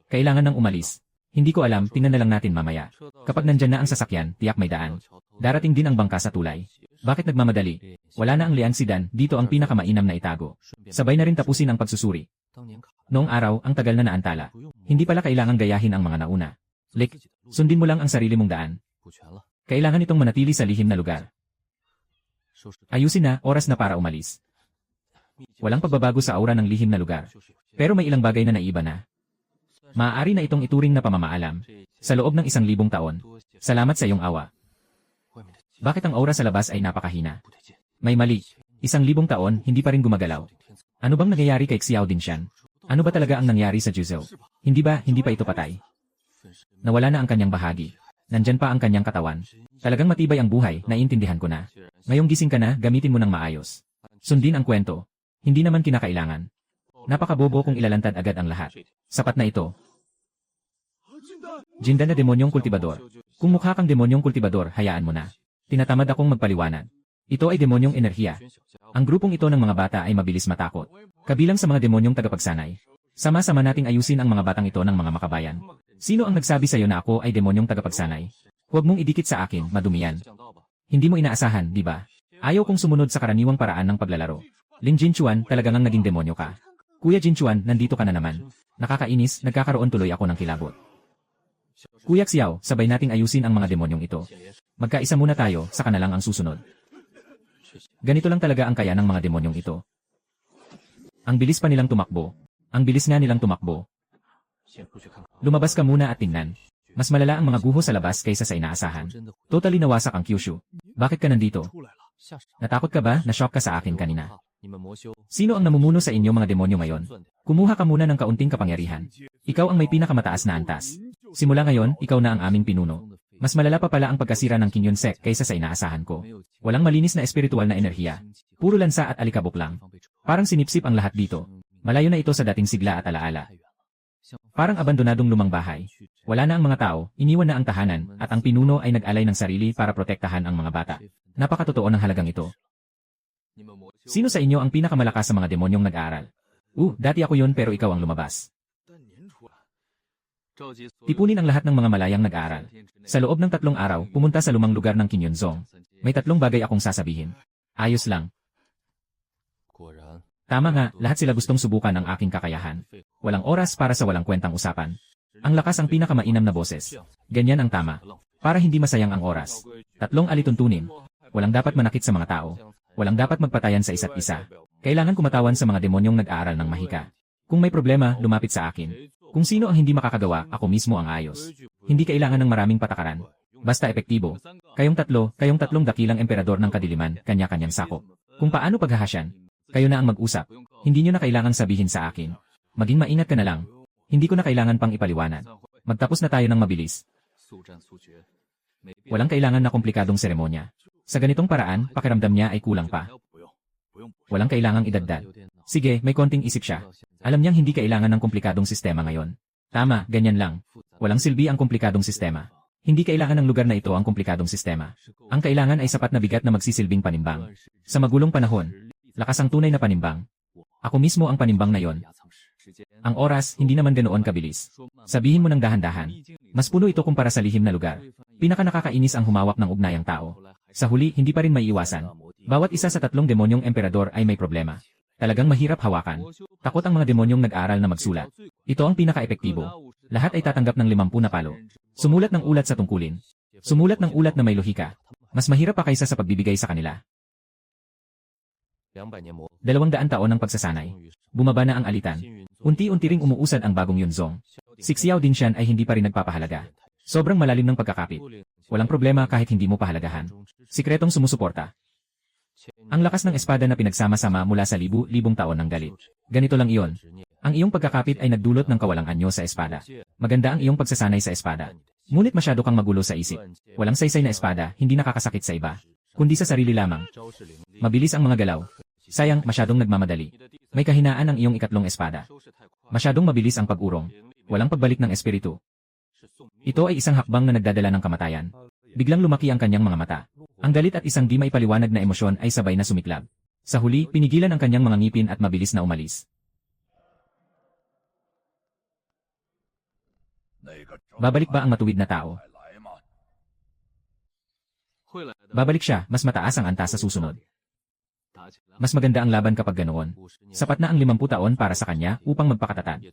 Kailangan nang umalis. Hindi ko alam, tingnan na lang natin mamaya. Kapag nandyan na ang sasakyan, tiyak may daan. Darating din ang bangka sa tulay. Bakit nagmamadali? Wala na ang lian si Dan, dito ang pinakamainam na itago. Sabay na rin tapusin ang pagsusuri. Noong araw, ang tagal na naantala. Hindi pala kailangang gayahin ang mga nauna. Lick, sundin mo lang ang sarili mong daan. Kailangan itong manatili sa lihim na lugar. Ayusin na, oras na para umalis. Walang pagbabago sa aura ng lihim na lugar. Pero may ilang bagay na naiba na. Maaari na itong ituring na pamamaalam. Sa loob ng 1,000 taon. Salamat sa iyong awa. Bakit ang aura sa labas ay napakahina? May mali. 1,000 taon, hindi pa rin gumagalaw. Ano bang nangyayari kay Xiao Dinshan? Ano ba talaga ang nangyari sa Juzhou? Hindi pa ito patay? Nawala na ang kanyang bahagi. Nandyan pa ang kanyang katawan. Talagang matibay ang buhay, naiintindihan ko na. Ngayong gising ka na, gamitin mo ng maayos. Sundin ang kwento. Hindi naman kinakailangan. Napakabobo kung ilalantad agad ang lahat. Sapat na ito. Jindan na demonyong kultibador. Kung mukha kang demonyong kultibador, hayaan mo na. Tinatamad akong magpaliwanag. Ito ay demonyong enerhiya. Ang grupong ito ng mga bata ay mabilis matakot. Kabilang sa mga demonyong tagapagsanay. Sama-sama nating ayusin ang mga batang ito ng mga makabayan. Sino ang nagsabi sa iyo na ako ay demonyong tagapagsanay? Huwag mong idikit sa akin, madumi yan. Hindi mo inaasahan, di ba? Ayaw kong sumunod sa karaniwang paraan ng paglalaro. Ling Jinchuan, talagang ang naging demonyo ka. Kuya Jinchuan, nandito ka na naman. Nakakainis, nagkakaroon tuloy ako ng kilabot. Kuya Xiao, sabay nating ayusin ang mga demonyong ito. Magkaisa muna tayo, saka na lang ang susunod. Ganito lang talaga ang kaya ng mga demonyong ito. Ang bilis pa nilang tumakbo. Ang bilis nga nilang tumakbo. Lumabas ka muna at tingnan. Mas malala ang mga guho sa labas kaysa sa inaasahan. Totally nawasak ang Kyushu. Bakit ka nandito? Natakot ka ba? Na-shock ka sa akin kanina. Sino ang namumuno sa inyo mga demonyo ngayon? Kumuha ka muna ng kaunting kapangyarihan. Ikaw ang may pinakamataas na antas. Simula ngayon, ikaw na ang aming pinuno. Mas malala pa pala ang pagkasira ng King Yonsek kaysa sa inaasahan ko. Walang malinis na espiritual na enerhiya. Puro lansa at alikabok lang. Parang sinipsip ang lahat dito. Malayo na ito sa dating sigla at alaala. Parang abandonadong lumang bahay. Wala na ang mga tao, iniwan na ang tahanan, at ang pinuno ay nag-alay ng sarili para protektahan ang mga bata. Napakatotoo ng halagang ito. Sino sa inyo ang pinakamalakas sa mga demonyong nag-aaral? Dati ako yun pero ikaw ang lumabas. Tipunin ang lahat ng mga malayang nag-aaral. Sa loob ng 3 araw, pumunta sa lumang lugar ng Kinyonzong. May 3 bagay akong sasabihin. Ayos lang. Tama nga, lahat sila gustong subukan ang aking kakayahan. Walang oras para sa walang kwentang usapan. Ang lakas ang pinakamainam na boses. Ganyan ang tama. Para hindi masayang ang oras. 3 alituntunin. Walang dapat manakit sa mga tao. Walang dapat magpatayan sa isa't isa. Kailangan kumatawan sa mga demonyong nag-aaral ng mahika. Kung may problema, lumapit sa akin. Kung sino ang hindi makakagawa, ako mismo ang ayos. Hindi kailangan ng maraming patakaran. Basta epektibo. Kayong tatlong dakilang emperador ng kadiliman, kanya-kanyang sakop. Kung paano paghahasyan, kayo na ang mag-usap. Hindi nyo na kailangan sabihin sa akin. Maging maingat ka na lang. Hindi ko na kailangan pang ipaliwanag. Magtapos na tayo ng mabilis. Walang kailangan na komplikadong seremonya. Sa ganitong paraan, pakiramdam niya ay kulang pa. Walang kailangang idagdag. Sige, may konting isip siya. Alam niyang hindi kailangan ng komplikadong sistema ngayon. Tama, ganyan lang. Walang silbi ang komplikadong sistema. Hindi kailangan ng lugar na ito ang komplikadong sistema. Ang kailangan ay sapat na bigat na magsisilbing panimbang. Sa magulong panahon, lakas ang tunay na panimbang. Ako mismo ang panimbang na yon. Ang oras, hindi naman ganoon kabilis. Sabihin mo ng dahan-dahan. Mas puno ito kumpara sa lihim na lugar. Pinaka-nakakainis ang humawak ng ugnayang tao. Sa huli, hindi pa rin maiiwasan. Bawat isa sa tatlong demonyong emperador ay may problema. Talagang mahirap hawakan. Takot ang mga demonyong nag-aaral na magsulat. Ito ang pinaka-epektibo. Lahat ay tatanggap ng 50 na palo. Sumulat ng ulat sa tungkulin. Sumulat ng ulat na may lohika. Mas mahirap pa kaysa sa pagbibigay sa kanila. 200 taon ng pagsasanay. Bumaba na ang alitan. Unti-unti ring umuusad ang bagong Yunzong. Si Xiao Dinshan ay hindi pa rin nagpapahalaga. Sobrang malalim ng pagkakapit. Walang problema kahit hindi mo pahalagahan. Sikretong sumusuporta. Ang lakas ng espada na pinagsama-sama mula sa libu-libong taon ng galit. Ganito lang iyon. Ang iyong pagkakapit ay nagdulot ng kawalang anyo sa espada. Maganda ang iyong pagsasanay sa espada. Ngunit masyado kang magulo sa isip. Walang saysay na espada, hindi nakakasakit sa iba. Kundi sa sarili lamang. Mabilis ang mga galaw. Sayang, masyadong nagmamadali. May kahinaan ang iyong ikatlong espada. Masyadong mabilis ang pag-urong. Walang pagbalik ng espiritu. Ito ay isang hakbang na nagdadala ng kamatayan. Biglang lumaki ang kanyang mga mata. Ang galit at isang di maipaliwanag na emosyon ay sabay na sumiklab. Sa huli, pinigilan ang kanyang mga ngipin at mabilis na umalis. Babalik ba ang matuwid na tao? Babalik siya, mas mataas ang antas sa susunod. Mas maganda ang laban kapag ganoon. Sapat na ang 50 taon para sa kanya upang magpakatatag.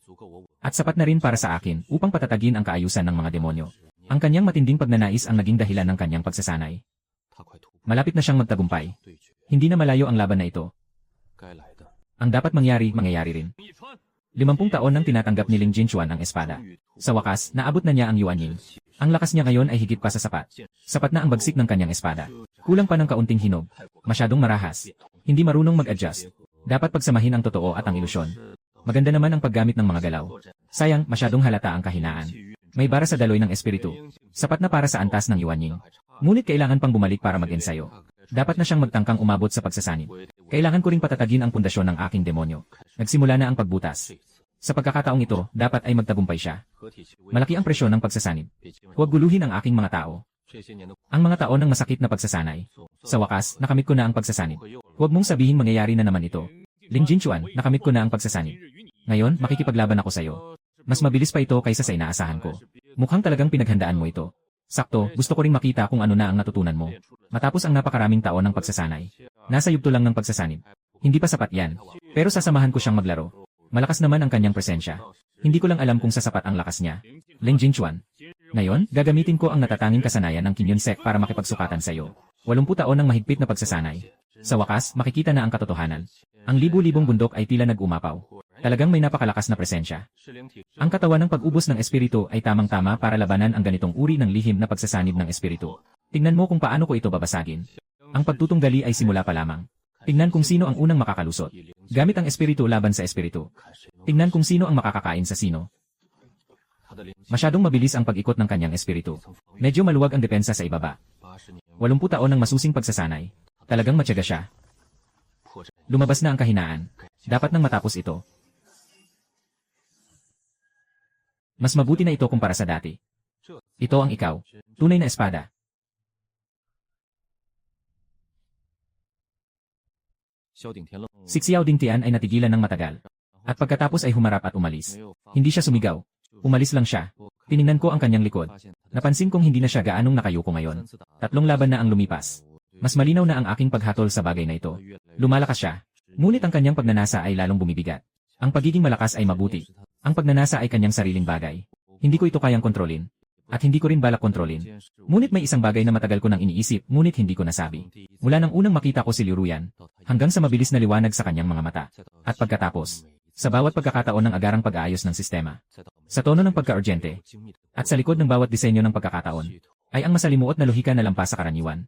At sapat na rin para sa akin upang patatagin ang kaayusan ng mga demonyo. Ang kanyang matinding pagnanais ang naging dahilan ng kanyang pagsasanay. Malapit na siyang magtagumpay. Hindi na malayo ang laban na ito. Ang dapat mangyari, mangyayari rin. 50 taon nang tinatanggap ni Ling Jinchuan ang espada. Sa wakas, naabot na niya ang Yuanying. Ang lakas niya ngayon ay higit pa sa sapat. Sapat na ang bagsik ng kanyang espada. Kulang pa ng kaunting hinog. Masyadong marahas. Hindi marunong mag-adjust. Dapat pagsamahin ang totoo at ang ilusyon. Maganda naman ang paggamit ng mga galaw. Sayang, masyadong halata ang kahinaan. May bara sa daloy ng espiritu. Sapat na para sa antas ng Yuanying. Ngunit kailangan pang bumalik para mag-ensayo. Dapat na siyang magtangkang umabot sa pagsasanib. Kailangan ko ring patatagin ang pundasyon ng aking demonyo. Nagsimula na ang pagbutas. Sa pagkakataong ito, dapat ay magtagumpay siya. Malaki ang presyon ng pagsasanib. Huwag guluhin ang aking mga tao. Ang mga taon ng masakit na pagsasanay. Sa wakas, nakamit ko na ang pagsasanib. Huwag mong sabihin mangyayari na naman ito. Ling Jinchuan, nakamit ko na ang pagsasanib. Ngayon, makikipaglaban ako sa'yo. Mas mabilis pa ito kaysa sa inaasahan ko. Mukhang talagang pinaghandaan mo ito. Sakto, gusto ko ring makita kung ano na ang natutunan mo. Matapos ang napakaraming taon ng pagsasanay. Nasa yugto lang ng pagsasanib. Hindi pa sapat yan. Pero sasamahan ko siyang maglaro. Malakas naman ang kanyang presensya. Hindi ko lang alam kung sasapat ang lakas niya. Ling Jinchuan. Ngayon, gagamitin ko ang natatanging kasanayan ng Kinyunsek para makipagsukatan sa iyo. 80 taon ng mahigpit na pagsasanay. Sa wakas, makikita na ang katotohanan. Ang libu-libong bundok ay tila nag-umapaw. Talagang may napakalakas na presensya. Ang katawan ng pag-ubos ng espiritu ay tamang-tama para labanan ang ganitong uri ng lihim na pagsasanib ng espiritu. Tingnan mo kung paano ko ito babasagin. Ang pagtutunggali ay simula pa lamang. Tingnan kung sino ang unang makakalusot. Gamit ang espiritu laban sa espiritu. Tingnan kung sino ang makakakain sa sino. Masyadong mabilis ang pag-ikot ng kanyang espiritu. Medyo maluwag ang depensa sa ibaba. 80 taon ng masusing pagsasanay. Talagang matyaga siya. Lumabas na ang kahinaan. Dapat nang matapos ito. Mas mabuti na ito kumpara sa dati. Ito ang ikaw. Tunay na espada. Si Xiao Dingtian ay natigilan ng matagal. At pagkatapos ay humarap at umalis. Hindi siya sumigaw. Umalis lang siya. Tiningnan ko ang kanyang likod. Napansin kong hindi na siya gaanong nakayuko ngayon. 3 laban na ang lumipas. Mas malinaw na ang aking paghatol sa bagay na ito. Lumalakas siya. Ngunit ang kanyang pagnanasa ay lalong bumibigat. Ang pagiging malakas ay mabuti. Ang pagnanasa ay kanyang sariling bagay. Hindi ko ito kayang kontrolin. At hindi ko rin balak kontrolin. Ngunit may isang bagay na matagal ko nang iniisip, ngunit hindi ko nasabi. Mula nang unang makita ko si Liu Ruyan, hanggang sa mabilis na liwanag sa kanyang mga mata. At pagkatapos, sa bawat pagkakataon ng agarang pag-aayos ng sistema. Sa tono ng pagka-urgente. At sa likod ng bawat disenyo ng pagkakataon, ay ang masalimuot na lohika na lampas sa karaniwan.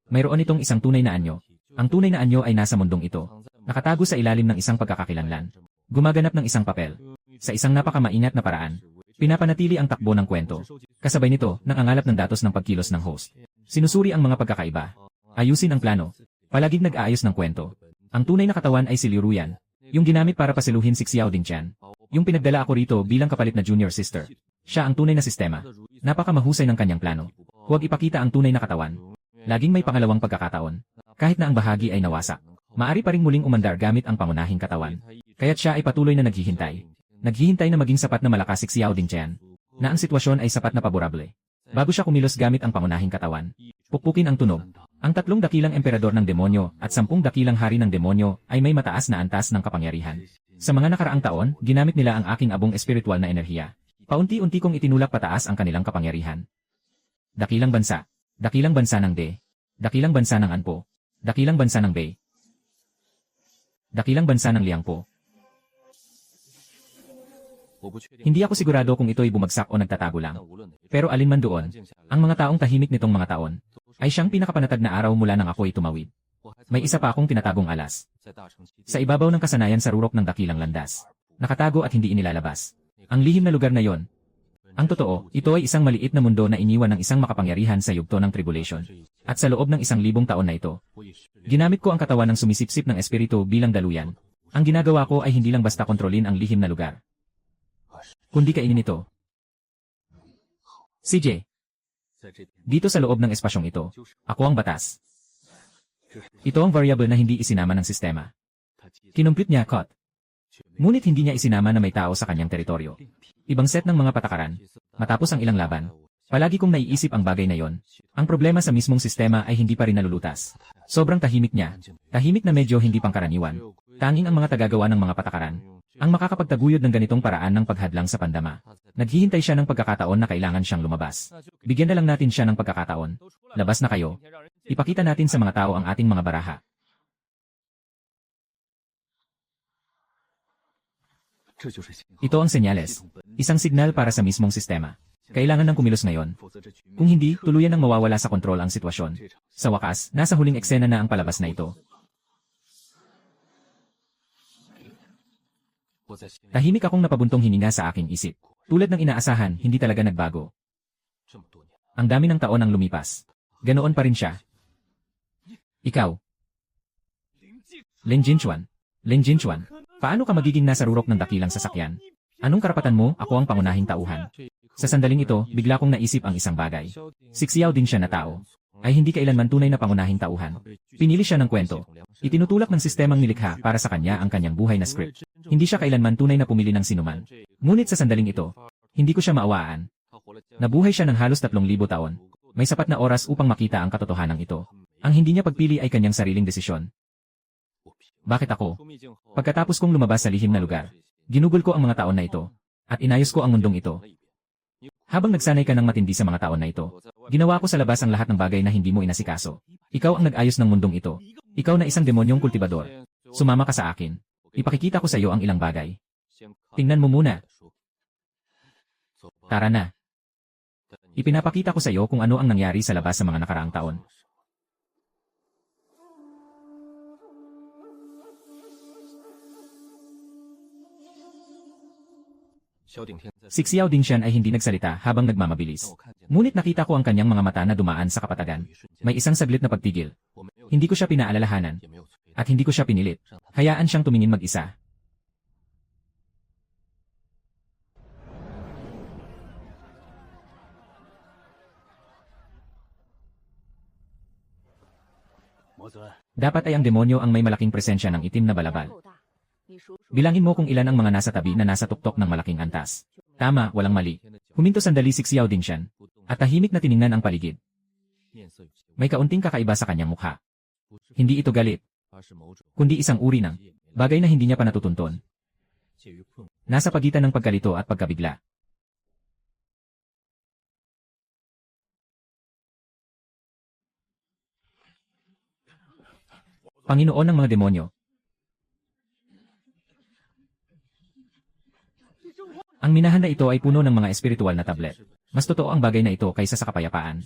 Mayroon itong isang tunay na anyo. Ang tunay na anyo ay nasa mundong ito. Nakatago sa ilalim ng isang pagkakakilanlan. Gumaganap ng isang papel. Sa isang napakamaingat na paraan. Pinapanatili ang takbo ng kwento. Kasabay nito, nangangalap ng datos ng pagkilos ng host. Sinusuri ang mga pagkakaiba. Ayusin ang plano. Palaging nag-aayos ng kwento. Ang tunay na katawan ay si Liu Ruyan. Yung ginamit para pasiluhin si Xiao Dingtian. Yung pinagdala ako rito bilang kapalit na junior sister. Siya ang tunay na sistema. Napakamahusay ng kanyang plano. Huwag ipakita ang tunay na katawan. Laging may pangalawang pagkakataon. Kahit na ang bahagi ay nawasak. Maari pa ring muling umandar gamit ang pangunahing katawan. Kaya't siya ay patuloy na naghihintay. Naghihintay na maging sapat na malakas si Xiao Dingtian. Na ang sitwasyon ay sapat na paborable. Bago siya kumilos gamit ang pangunahing katawan. Pukpukin ang tunog. Ang 3 dakilang emperador ng demonyo at 10 dakilang hari ng demonyo ay may mataas na antas ng kapangyarihan. Sa mga nakaraang taon, ginamit nila ang aking abong espiritual na enerhiya. Paunti-unti kong itinulak pataas ang kanilang kapangyarihan. Dakilang bansa. Dakilang bansa ng De. Dakilang bansa ng Anpo. Dakilang bansa ng Bei. Dakilang bansa ng Liangpo. Hindi ako sigurado kung ito'y bumagsak o nagtatago lang. Pero alinman doon, ang mga taong tahimik nitong mga taon, ay siyang pinakapanatag na araw mula nang ako'y tumawid. May isa pa akong tinatagong alas. Sa ibabaw ng kasanayan sa rurok ng dakilang landas. Nakatago at hindi inilalabas. Ang lihim na lugar na yon. Ang totoo, ito ay isang maliit na mundo na iniwan ng isang makapangyarihan sa yugto ng tribulation. At sa loob ng 1,000 taon na ito, ginamit ko ang katawan ng sumisipsip ng espiritu bilang daluyan. Ang ginagawa ko ay hindi lang basta kontrolin ang lihim na lugar, kundi kainin ito. CJ. Dito sa loob ng espasyong ito, ako ang batas. Ito ang variable na hindi isinama ng sistema. Kinumpute niya, Kot. Ngunit hindi niya isinama na may tao sa kanyang teritoryo. Ibang set ng mga patakaran. Matapos ang ilang laban, palagi kong naiisip ang bagay na yon. Ang problema sa mismong sistema ay hindi pa rin nalulutas. Sobrang tahimik niya. Tahimik na medyo hindi pangkaraniwan. Tanging ang mga tagagawa ng mga patakaran ang makakapagtaguyod ng ganitong paraan ng paghadlang sa pandama. Naghihintay siya ng pagkakataon na kailangan siyang lumabas. Bigyan na lang natin siya ng pagkakataon. Labas na kayo. Ipakita natin sa mga tao ang ating mga baraha. Ito ang senyales. Isang signal para sa mismong sistema. Kailangan ng kumilos ngayon. Kung hindi, tuluyan nang mawawala sa kontrol ang sitwasyon. Sa wakas, nasa huling eksena na ang palabas na ito. Tahimik akong napabuntong hininga sa aking isip. Tulad ng inaasahan, hindi talaga nagbago. Ang dami ng taon ang lumipas. Ganoon pa rin siya. Ikaw. Lin Jinchuan. Lin Jinchuan. Paano ka magiging nasa rurok ng dakilang sasakyan? Anong karapatan mo? Ako ang pangunahing tauhan. Sa sandaling ito, bigla kong naisip ang isang bagay. Si Xiao din siya na tao. Ay hindi kailanman tunay na pangunahing tauhan. Pinili siya ng kwento. Itinutulak ng sistemang nilikha para sa kanya ang kanyang buhay na script. Hindi siya kailanman tunay na pumili ng sinuman. Ngunit sa sandaling ito, hindi ko siya maawaan. Nabuhay siya ng halos 3,000 taon. May sapat na oras upang makita ang katotohanan ito. Ang hindi niya pagpili ay kanyang sariling desisyon. Bakit ako? Pagkatapos kong lumabas sa lihim na lugar, ginugol ko ang mga taon na ito, at inayos ko ang mundong ito. Habang nagsanay ka ng matindi sa mga taon na ito, ginawa ko sa labas ang lahat ng bagay na hindi mo inasikaso. Ikaw ang nag-ayos ng mundong ito. Ikaw na isang demonyong kultibador. Sumama ka sa akin. Ipakikita ko sa iyo ang ilang bagay. Tingnan mo muna. Tara na. Ipinapakita ko sa iyo kung ano ang nangyari sa labas sa mga nakaraang taon. Si Xiao Dingtian ay hindi nagsalita habang nagmamabilis. Ngunit nakita ko ang kanyang mga mata na dumaan sa kapatagan. May isang saglit na pagtigil. Hindi ko siya pinaalalahanan. At hindi ko siya pinilit. Hayaan siyang tumingin mag-isa. Dapat ay ang demonyo ang may malaking presensya ng itim na balabal. Bilangin mo kung ilan ang mga nasa tabi na nasa tuktok ng malaking antas. Tama, walang mali. Huminto sandali si Xiao Dingtian, at tahimik na tiningnan ang paligid. May kaunting kakaiba sa kanyang mukha. Hindi ito galit, kundi isang uri ng bagay na hindi niya pa natutunton. Nasa pagitan ng pagkalito at pagkabigla. Panginoon ng mga demonyo. Ang minahan na ito ay puno ng mga espiritual na tablet. Mas totoo ang bagay na ito kaysa sa kapayapaan.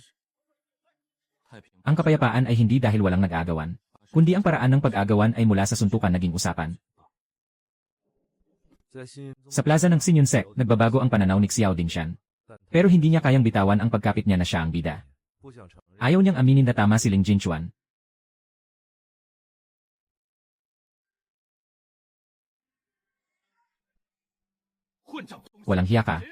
Ang kapayapaan ay hindi dahil walang nag-aagawan, kundi ang paraan ng pag-agawan ay mula sa suntukan naging usapan. Sa plaza ng Xinyunsek, nagbabago ang pananaw ni Xiao Dingshan. Pero hindi niya kayang bitawan ang pagkapit niya na siya ang bida. Ayaw niyang aminin na tama si Ling Jinchuan. Walang hiya ka.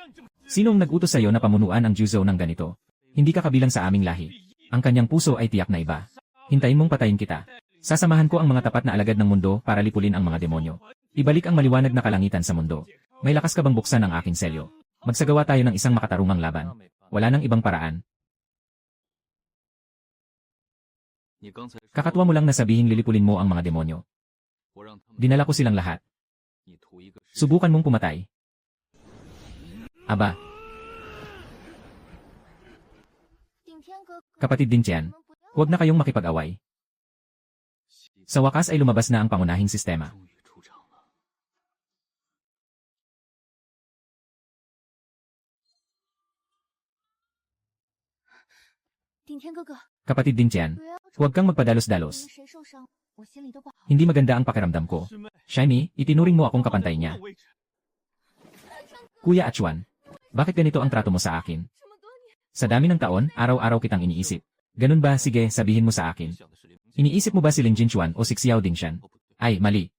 Sinong nag-utos sa'yo na pamunuan ang Juzhou ng ganito? Hindi ka kabilang sa aming lahi. Ang kanyang puso ay tiyak na iba. Hintayin mong patayin kita. Sasamahan ko ang mga tapat na alagad ng mundo para lipulin ang mga demonyo. Ibalik ang maliwanag na kalangitan sa mundo. May lakas ka bang buksan ang aking selyo? Magsagawa tayo ng isang makatarungang laban. Wala nang ibang paraan. Kakatwa mo lang na sabihing lilipulin mo ang mga demonyo. Dinala ko silang lahat. Subukan mong pumatay. Aba. Kapatid din Tian, huwag na kayong makipag-away. Sa wakas ay lumabas na ang pangunahing sistema. Kapatid din Tian, huwag kang magpadalos-dalos. Hindi maganda ang pakiramdam ko. Shiny, itinuring mo akong kapantay niya. Kuya Achuan, bakit ganito ang trato mo sa akin? Sa dami ng taon, araw-araw kitang iniisip. Ganun ba? Sige, sabihin mo sa akin. Iniisip mo ba si Ling Jinchuan o si Xiao Dingshan? Ay, mali.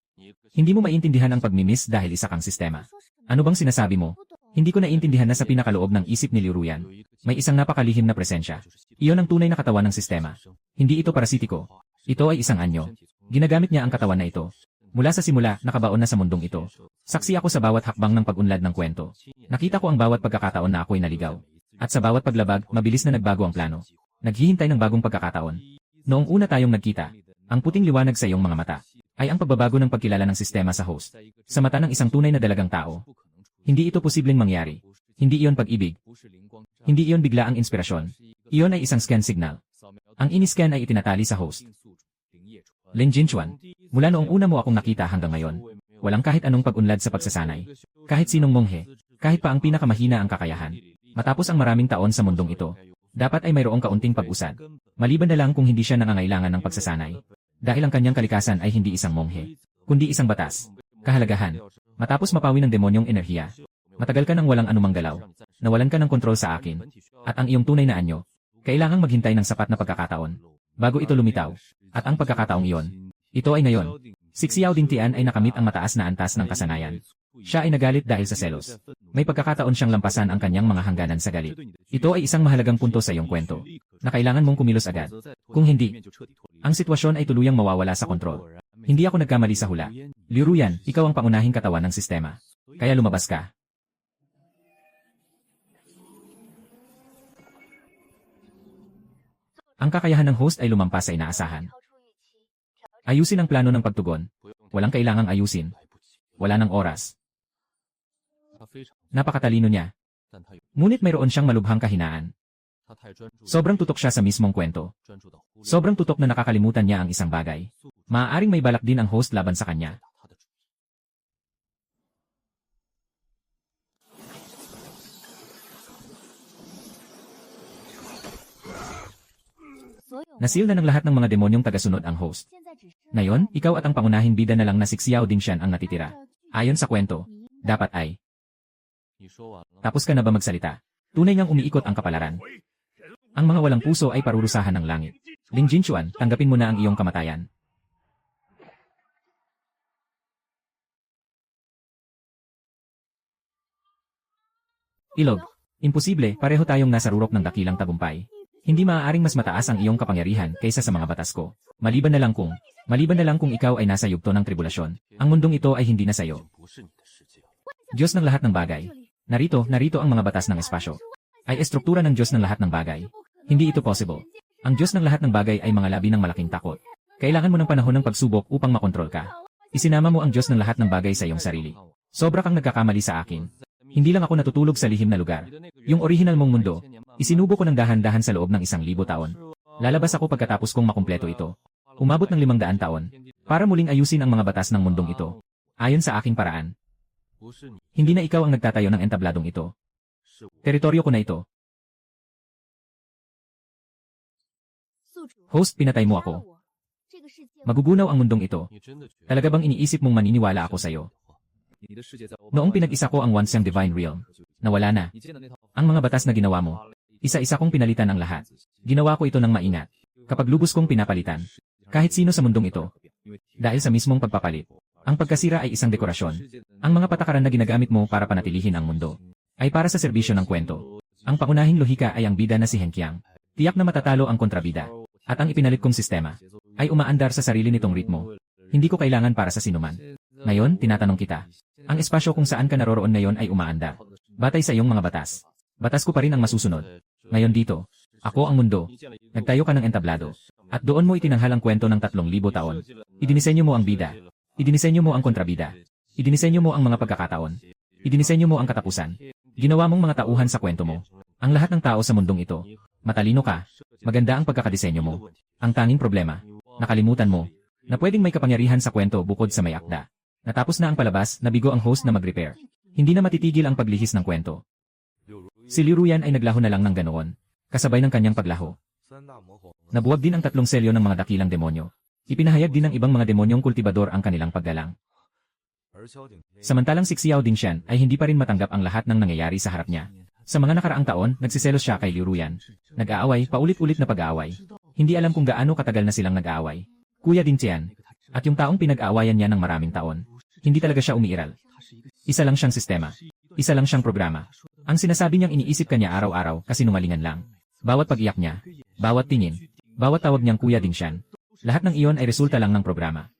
Hindi mo maintindihan ang pagmimiss dahil isa kang sistema. Ano bang sinasabi mo? Hindi ko naiintindihan na sa pinakaloob ng isip ni Liu Ruyan, may isang napakalihim na presensya. Iyon ang tunay na katawan ng sistema. Hindi ito parasitiko. Ito ay isang anyo. Ginagamit niya ang katawan na ito. Mula sa simula, nakabaon na sa mundong ito. Saksi ako sa bawat hakbang ng pag-unlad ng kwento. Nakita ko ang bawat pagkakataon na ako'y naligaw. At sa bawat paglabag, mabilis na nagbago ang plano. Naghihintay ng bagong pagkakataon. Noong una tayong nagkita, ang puting liwanag sa iyong mga mata ay ang pagbabago ng pagkilala ng sistema sa host. Sa mata ng isang tunay na dalagang tao. Hindi ito posibleng mangyari. Hindi iyon pag-ibig. Hindi iyon bigla ang inspirasyon. Iyon ay isang scan signal. Ang ini-scan ay itinatali sa host. Ling Jinchuan, mula noong una mo akong nakita hanggang ngayon, walang kahit anong pag-unlad sa pagsasanay. Kahit sinong monghe, kahit pa ang pinakamahina ang kakayahan. Matapos ang maraming taon sa mundong ito, dapat ay mayroong kaunting pag-usad. Maliban na lang kung hindi siya nangangailangan ng pagsasanay. Dahil ang kanyang kalikasan ay hindi isang monghe, kundi isang batas. Kahalagahan. Matapos mapawi ng demonyong enerhiya, matagal ka nang walang anumang galaw. Nawalan ka ng kontrol sa akin. At ang iyong tunay na anyo, kailangang maghintay ng sapat na pagkakataon bago ito lumitaw. At ang pagkakataong iyon, ito ay ngayon. Si Xiao Dingtian ay nakamit ang mataas na antas ng kasanayan. Siya ay nagalit dahil sa selos. May pagkakataon siyang lampasan ang kanyang mga hangganan sa galit. Ito ay isang mahalagang punto sa iyong kwento, na kailangan mong kumilos agad. Kung hindi, ang sitwasyon ay tuluyang mawawala sa kontrol. Hindi ako nagkamali sa hula. Liu Ruyan, ikaw ang pangunahing katawan ng sistema. Kaya lumabas ka. Ang kakayahan ng host ay lumampas sa inaasahan. Ayusin ang plano ng pagtugon. Walang kailangang ayusin. Wala ng oras. Napakatalino niya. Ngunit mayroon siyang malubhang kahinaan. Sobrang tutok siya sa mismong kwento. Sobrang tutok na nakakalimutan niya ang isang bagay. Maaaring may balak din ang host laban sa kanya. Nasil na ng lahat ng mga demonyong tagasunod ang host. Ngayon, ikaw at ang pangunahing bida na lang na si Xiao Dingshan ang natitira. Ayon sa kwento, dapat ay. Tapos ka na ba magsalita? Tunay ngang umiikot ang kapalaran. Ang mga walang puso ay parurusahan ng langit. Ling Jinchuan, tanggapin mo na ang iyong kamatayan. Ilog. Imposible, pareho tayong nasa rurok ng dakilang tagumpay. Hindi maaaring mas mataas ang iyong kapangyarihan kaysa sa mga batas ko. Maliban na lang kung ikaw ay nasa yugto ng tribulasyon. Ang mundong ito ay hindi na sayo. Diyos ng lahat ng bagay. Narito ang mga batas ng espasyo. Ay estruktura ng Diyos ng lahat ng bagay. Hindi ito possible. Ang Diyos ng lahat ng bagay ay mga labi ng malaking takot. Kailangan mo ng panahon ng pagsubok upang makontrol ka. Isinama mo ang Diyos ng lahat ng bagay sa iyong sarili. Sobra kang nagkakamali sa akin. Hindi lang ako natutulog sa lihim na lugar. Yung orihinal mong mundo, isinubo ko ng dahan-dahan sa loob ng 1,000 taon. Lalabas ako pagkatapos kong makumpleto ito. Umabot ng 500 taon. Para muling ayusin ang mga batas ng mundong ito. Ayon sa aking paraan. Hindi na ikaw ang nagtatayo ng entabladong ito. Teritoryo ko na ito. Host, pinatay mo ako. Magugunaw ang mundong ito. Talaga bang iniisip mong maniniwala ako sa'yo? Noong pinag-isa ko ang Wanxiang Divine Realm, nawala na. Ang mga batas na ginawa mo, isa-isa kong pinalitan ang lahat. Ginawa ko ito ng maingat. Kapag lubos kong pinapalitan, kahit sino sa mundong ito, dahil sa mismong pagpapalit, ang pagkasira ay isang dekorasyon. Ang mga patakaran na ginagamit mo para panatilihin ang mundo, ay para sa serbisyo ng kwento. Ang pangunahing lohika ay ang bida na si Henkiang. Tiyak na matatalo ang kontrabida. At ang ipinalit kong sistema, ay umaandar sa sarili nitong ritmo. Hindi ko kailangan para sa sinuman. Ngayon, tinatanong kita. Ang espasyo kung saan ka naroroon ngayon ay umaandar. Batay sa iyong mga batas. Batas ko pa rin ang masusunod. Ngayon dito, ako ang mundo. Nagtayo ka ng entablado. At doon mo itinanghal ang kwento ng 3,000 taon. Idinisenyo mo ang bida. Idinisenyo mo ang kontrabida. Idinisenyo mo ang mga pagkakataon. Idinisenyo mo ang katapusan. Ginawa mong mga tauhan sa kwento mo. Ang lahat ng tao sa mundong ito. Matalino ka. Maganda ang pagkakadisenyo mo. Ang tanging problema, nakalimutan mo, na pwedeng may kapangyarihan sa kwento bukod sa may akda. Natapos na ang palabas, nabigo ang host na mag-repair. Hindi na matitigil ang paglihis ng kwento. Si Liu Ruyan ay naglaho na lang ng ganoon, kasabay ng kanyang paglaho. Nabuwag din ang 3 selyo ng mga dakilang demonyo. Ipinahayag din ng ibang mga demonyong kultibador ang kanilang paggalang. Samantalang si Xiao Dingshan ay hindi pa rin matanggap ang lahat ng nangyayari sa harap niya. Sa mga nakaraang taon, nagsiselos siya kay Liu Ruyan. Nag-aaway, paulit-ulit na pag-aaway. Hindi alam kung gaano katagal na silang nag-aaway. Kuya Dingtian. At yung taong pinag-aawayan niya ng maraming taon. Hindi talaga siya umiiral. Isa lang siyang sistema. Isa lang siyang programa. Ang sinasabi niyang iniisip kanya araw-araw kasi nungalingan lang. Bawat pag-iyak niya, bawat tingin, bawat tawag niyang Kuya Dingshan. Lahat ng iyon ay resulta lang ng programa.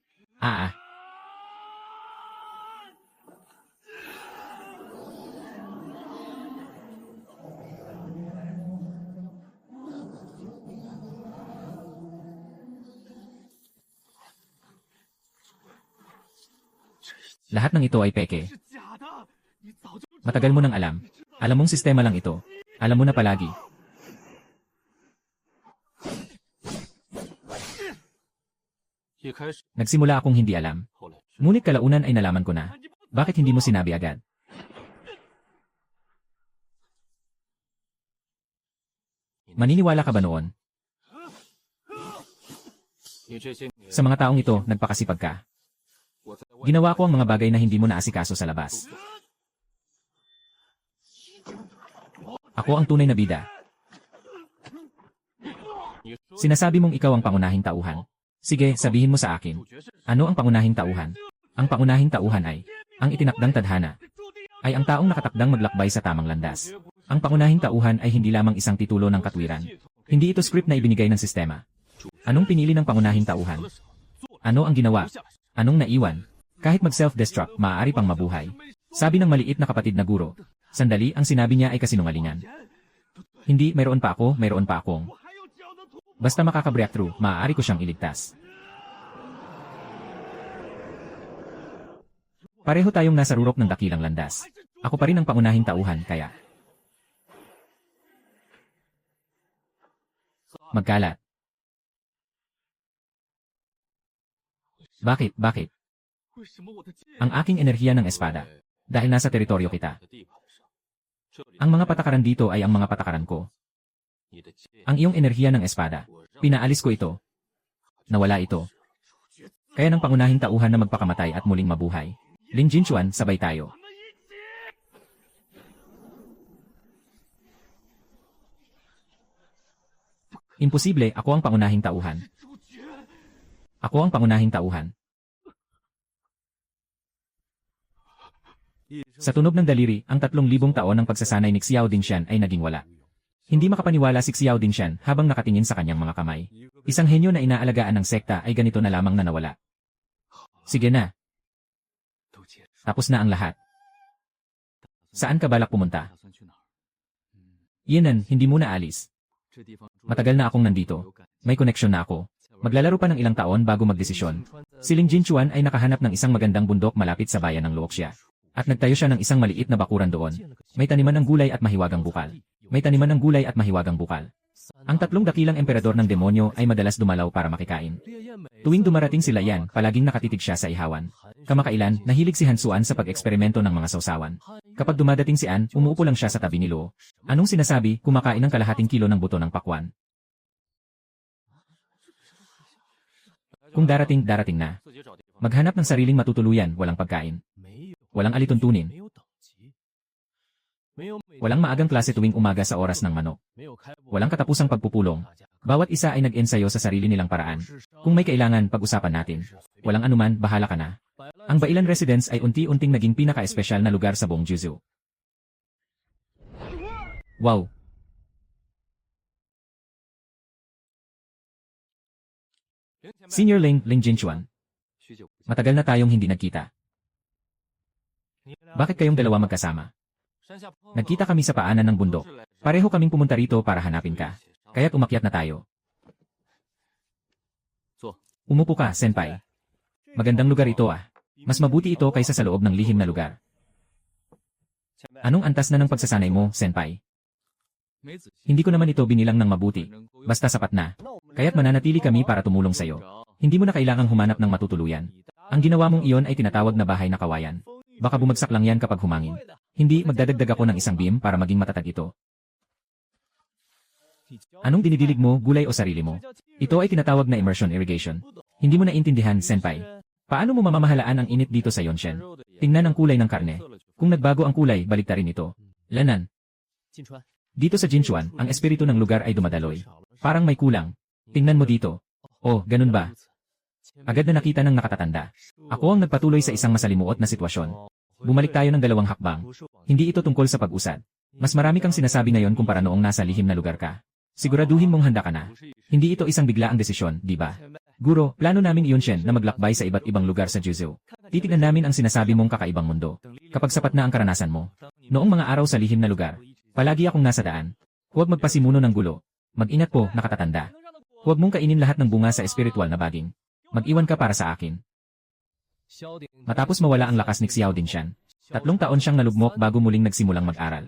Lahat ng ito ay peke. Matagal mo nang alam. Alam mong sistema lang ito. Alam mo na palagi. Nagsimula akong hindi alam. Ngunit kalaunan ay nalaman ko na. Bakit hindi mo sinabi agad? Maniniwala ka ba noon? Sa mga taong ito, nagpakasipag ka. Ginawa ko ang mga bagay na hindi mo naasikaso sa labas. Ako ang tunay na bida. Sinasabi mong ikaw ang pangunahing tauhan. Sige, sabihin mo sa akin. Ano ang pangunahing tauhan? Ang pangunahing tauhan ay, ang itinakdang tadhana, ay ang taong nakatakdang maglakbay sa tamang landas. Ang pangunahing tauhan ay hindi lamang isang titulo ng katwiran. Hindi ito script na ibinigay ng sistema. Anong pinili ng pangunahing tauhan? Ano ang ginawa? Anong naiwan? Kahit mag-self-destruct, maaari pang mabuhay. Sabi ng maliit na kapatid na guro. Sandali, ang sinabi niya ay kasinungalingan. Hindi, mayroon pa akong. Basta makaka-breakthrough, maaari ko siyang iligtas. Pareho tayong nasa rurok ng dakilang landas. Ako pa rin ang pangunahing tauhan, kaya magkalat. Bakit? Ang aking enerhiya ng espada. Dahil nasa teritoryo kita. Ang mga patakaran dito ay ang mga patakaran ko. Ang iyong enerhiya ng espada. Pinaalis ko ito. Nawala ito. Kaya ng pangunahing tauhan na magpakamatay at muling mabuhay. Lin Jinchuan, sabay tayo. Imposible, ako ang pangunahing tauhan. Ako ang pangunahing tauhan. Sa tunog ng daliri, ang 3,000 taon ng pagsasanay ni Xiao Dingshan ay naging wala. Hindi makapaniwala si Xiao Dingshan habang nakatingin sa kanyang mga kamay. Isang henyo na inaalagaan ng sekta ay ganito na lamang na nawala. Sige na. Tapos na ang lahat. Saan ka balak pumunta? Yenan, hindi mo na alis. Matagal na akong nandito. May koneksyon na ako. Maglalaro pa ng ilang taon bago magdesisyon. Si Lin Jinchuan ay nakahanap ng isang magandang bundok malapit sa bayan ng Luoxia. At nagtayo siya ng isang maliit na bakuran doon. May taniman ng gulay at mahiwagang bukal. Ang tatlong dakilang emperador ng demonyo ay madalas dumalaw para makikain. Tuwing dumarating sila yan, palaging nakatitig siya sa ihawan. Kamakailan, nahilig si Hansuan sa pag-eksperimento ng mga sausawan. Kapag dumadating si An, umuupo lang siya sa tabi ni Luo. Anong sinasabi? Kumakain ng kalahating kilo ng buto ng pakwan. Kung darating, darating na. Maghanap ng sariling matutuluyan, walang pagkain. Walang alituntunin. Walang maagang klase tuwing umaga sa oras ng manok. Walang katapusang pagpupulong. Bawat isa ay nag-ensayo sa sarili nilang paraan. Kung may kailangan, pag-usapan natin. Walang anuman, bahala ka na. Ang Bailan Residence ay unti-unting naging pinaka-espesyal na lugar sa buong Jiuzhou. Wow! Senior Ling Jinchuan. Matagal na tayong hindi nagkita. Bakit kayong dalawa magkasama? Nagkita kami sa paanan ng bundok. Pareho kaming pumunta rito para hanapin ka. Kaya't umakyat na tayo. Umupo ka, senpai. Magandang lugar ito ah. Mas mabuti ito kaysa sa loob ng lihim na lugar. Anong antas na ng pagsasanay mo, senpai? Hindi ko naman ito binilang ng mabuti. Basta sapat na. Kaya't mananatili kami para tumulong sa'yo. Hindi mo na kailangang humanap ng matutuluyan. Ang ginawa mong iyon ay tinatawag na bahay na kawayan. Baka bumagsak lang yan kapag humangin. Hindi, magdadagdag ako ng isang beam para maging matatag ito. Anong dinidilig mo, gulay o sarili mo? Ito ay tinatawag na immersion irrigation. Hindi mo naintindihan, senpai. Paano mo mamamahalaan ang init dito sa Yonshen? Tingnan ang kulay ng karne. Kung nagbago ang kulay, baliktarin ito. Lanan. Dito sa Jinchuan, ang espiritu ng lugar ay dumadaloy. Parang may kulang. Tingnan mo dito. Oh, ganun ba? Agad na nakita ng nakatatanda. Ako ang nagpatuloy sa isang masalimuot na sitwasyon. Bumalik tayo ng 2 hakbang. Hindi ito tungkol sa pag-usad. Mas marami kang sinasabi ngayon kumpara noong nasa lihim na lugar ka. Siguraduhin mong handa ka na. Hindi ito isang biglaang desisyon, di ba? Guro, plano namin Yonshen na maglakbay sa iba't ibang lugar sa Jiuzhou. Titignan namin ang sinasabi mong kakaibang mundo. Kapag sapat na ang karanasan mo. Noong mga araw sa lihim na lugar, palagi akong nasa daan. Huwag magpasimuno ng gulo. Mag-ingat po, nakatatanda. Huwag mong kainin lahat ng bunga sa espiritual na baging. Mag-iwan ka para sa akin. Matapos mawala ang lakas ni Xiao Dinshan, 3 taon siyang nalugmok bago muling nagsimulang mag-aral.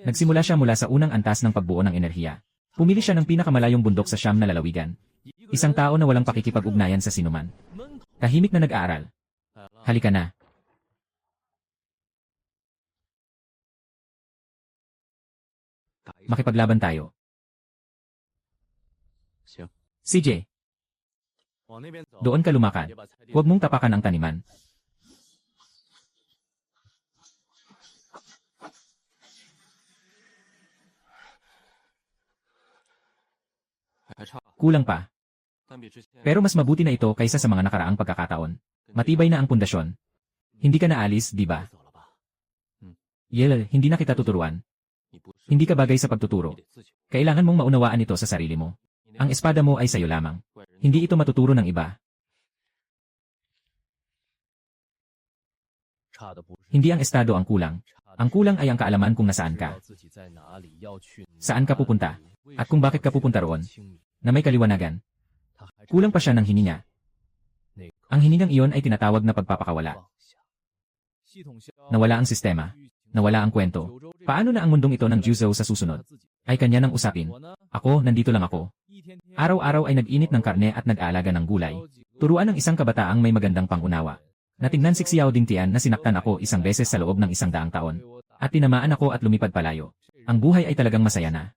Nagsimula siya mula sa unang antas ng pagbuo ng enerhiya. Pumili siya ng pinakamalayong bundok sa Siyam na lalawigan. Isang tao na walang pakikipag-ugnayan sa sinuman. Tahimik na nag-aaral. Halika na. Makipaglaban tayo. CJ. Doon ka lumakad. Huwag mong tapakan ang taniman. Kulang pa. Pero mas mabuti na ito kaysa sa mga nakaraang pagkakataon. Matibay na ang pundasyon. Hindi ka naalis, di ba? Yel, hindi na kita tuturuan. Hindi ka bagay sa pagtuturo. Kailangan mong maunawaan ito sa sarili mo. Ang espada mo ay sayo lamang. Hindi ito matuturo ng iba. Hindi ang estado ang kulang. Ang kulang ay ang kaalaman kung nasaan ka. Saan ka pupunta? At kung bakit ka pupunta roon? Na may kaliwanagan. Kulang pa siya ng hininga. Ang hiningang iyon ay tinatawag na pagpapakawala. Nawala ang sistema. Nawala ang kwento. Paano na ang mundong ito ng Jiuzhou sa susunod? Ay kanya nang usapin. Ako, nandito lang ako. Araw-araw ay nag-init ng karne at nag-aalaga ng gulay. Turuan ng isang kabataang may magandang pangunawa. Natingnan si Xiao Dingtian na sinaktan ako isang beses sa loob ng 100 taon. At tinamaan ako at lumipad palayo. Ang buhay ay talagang masaya na.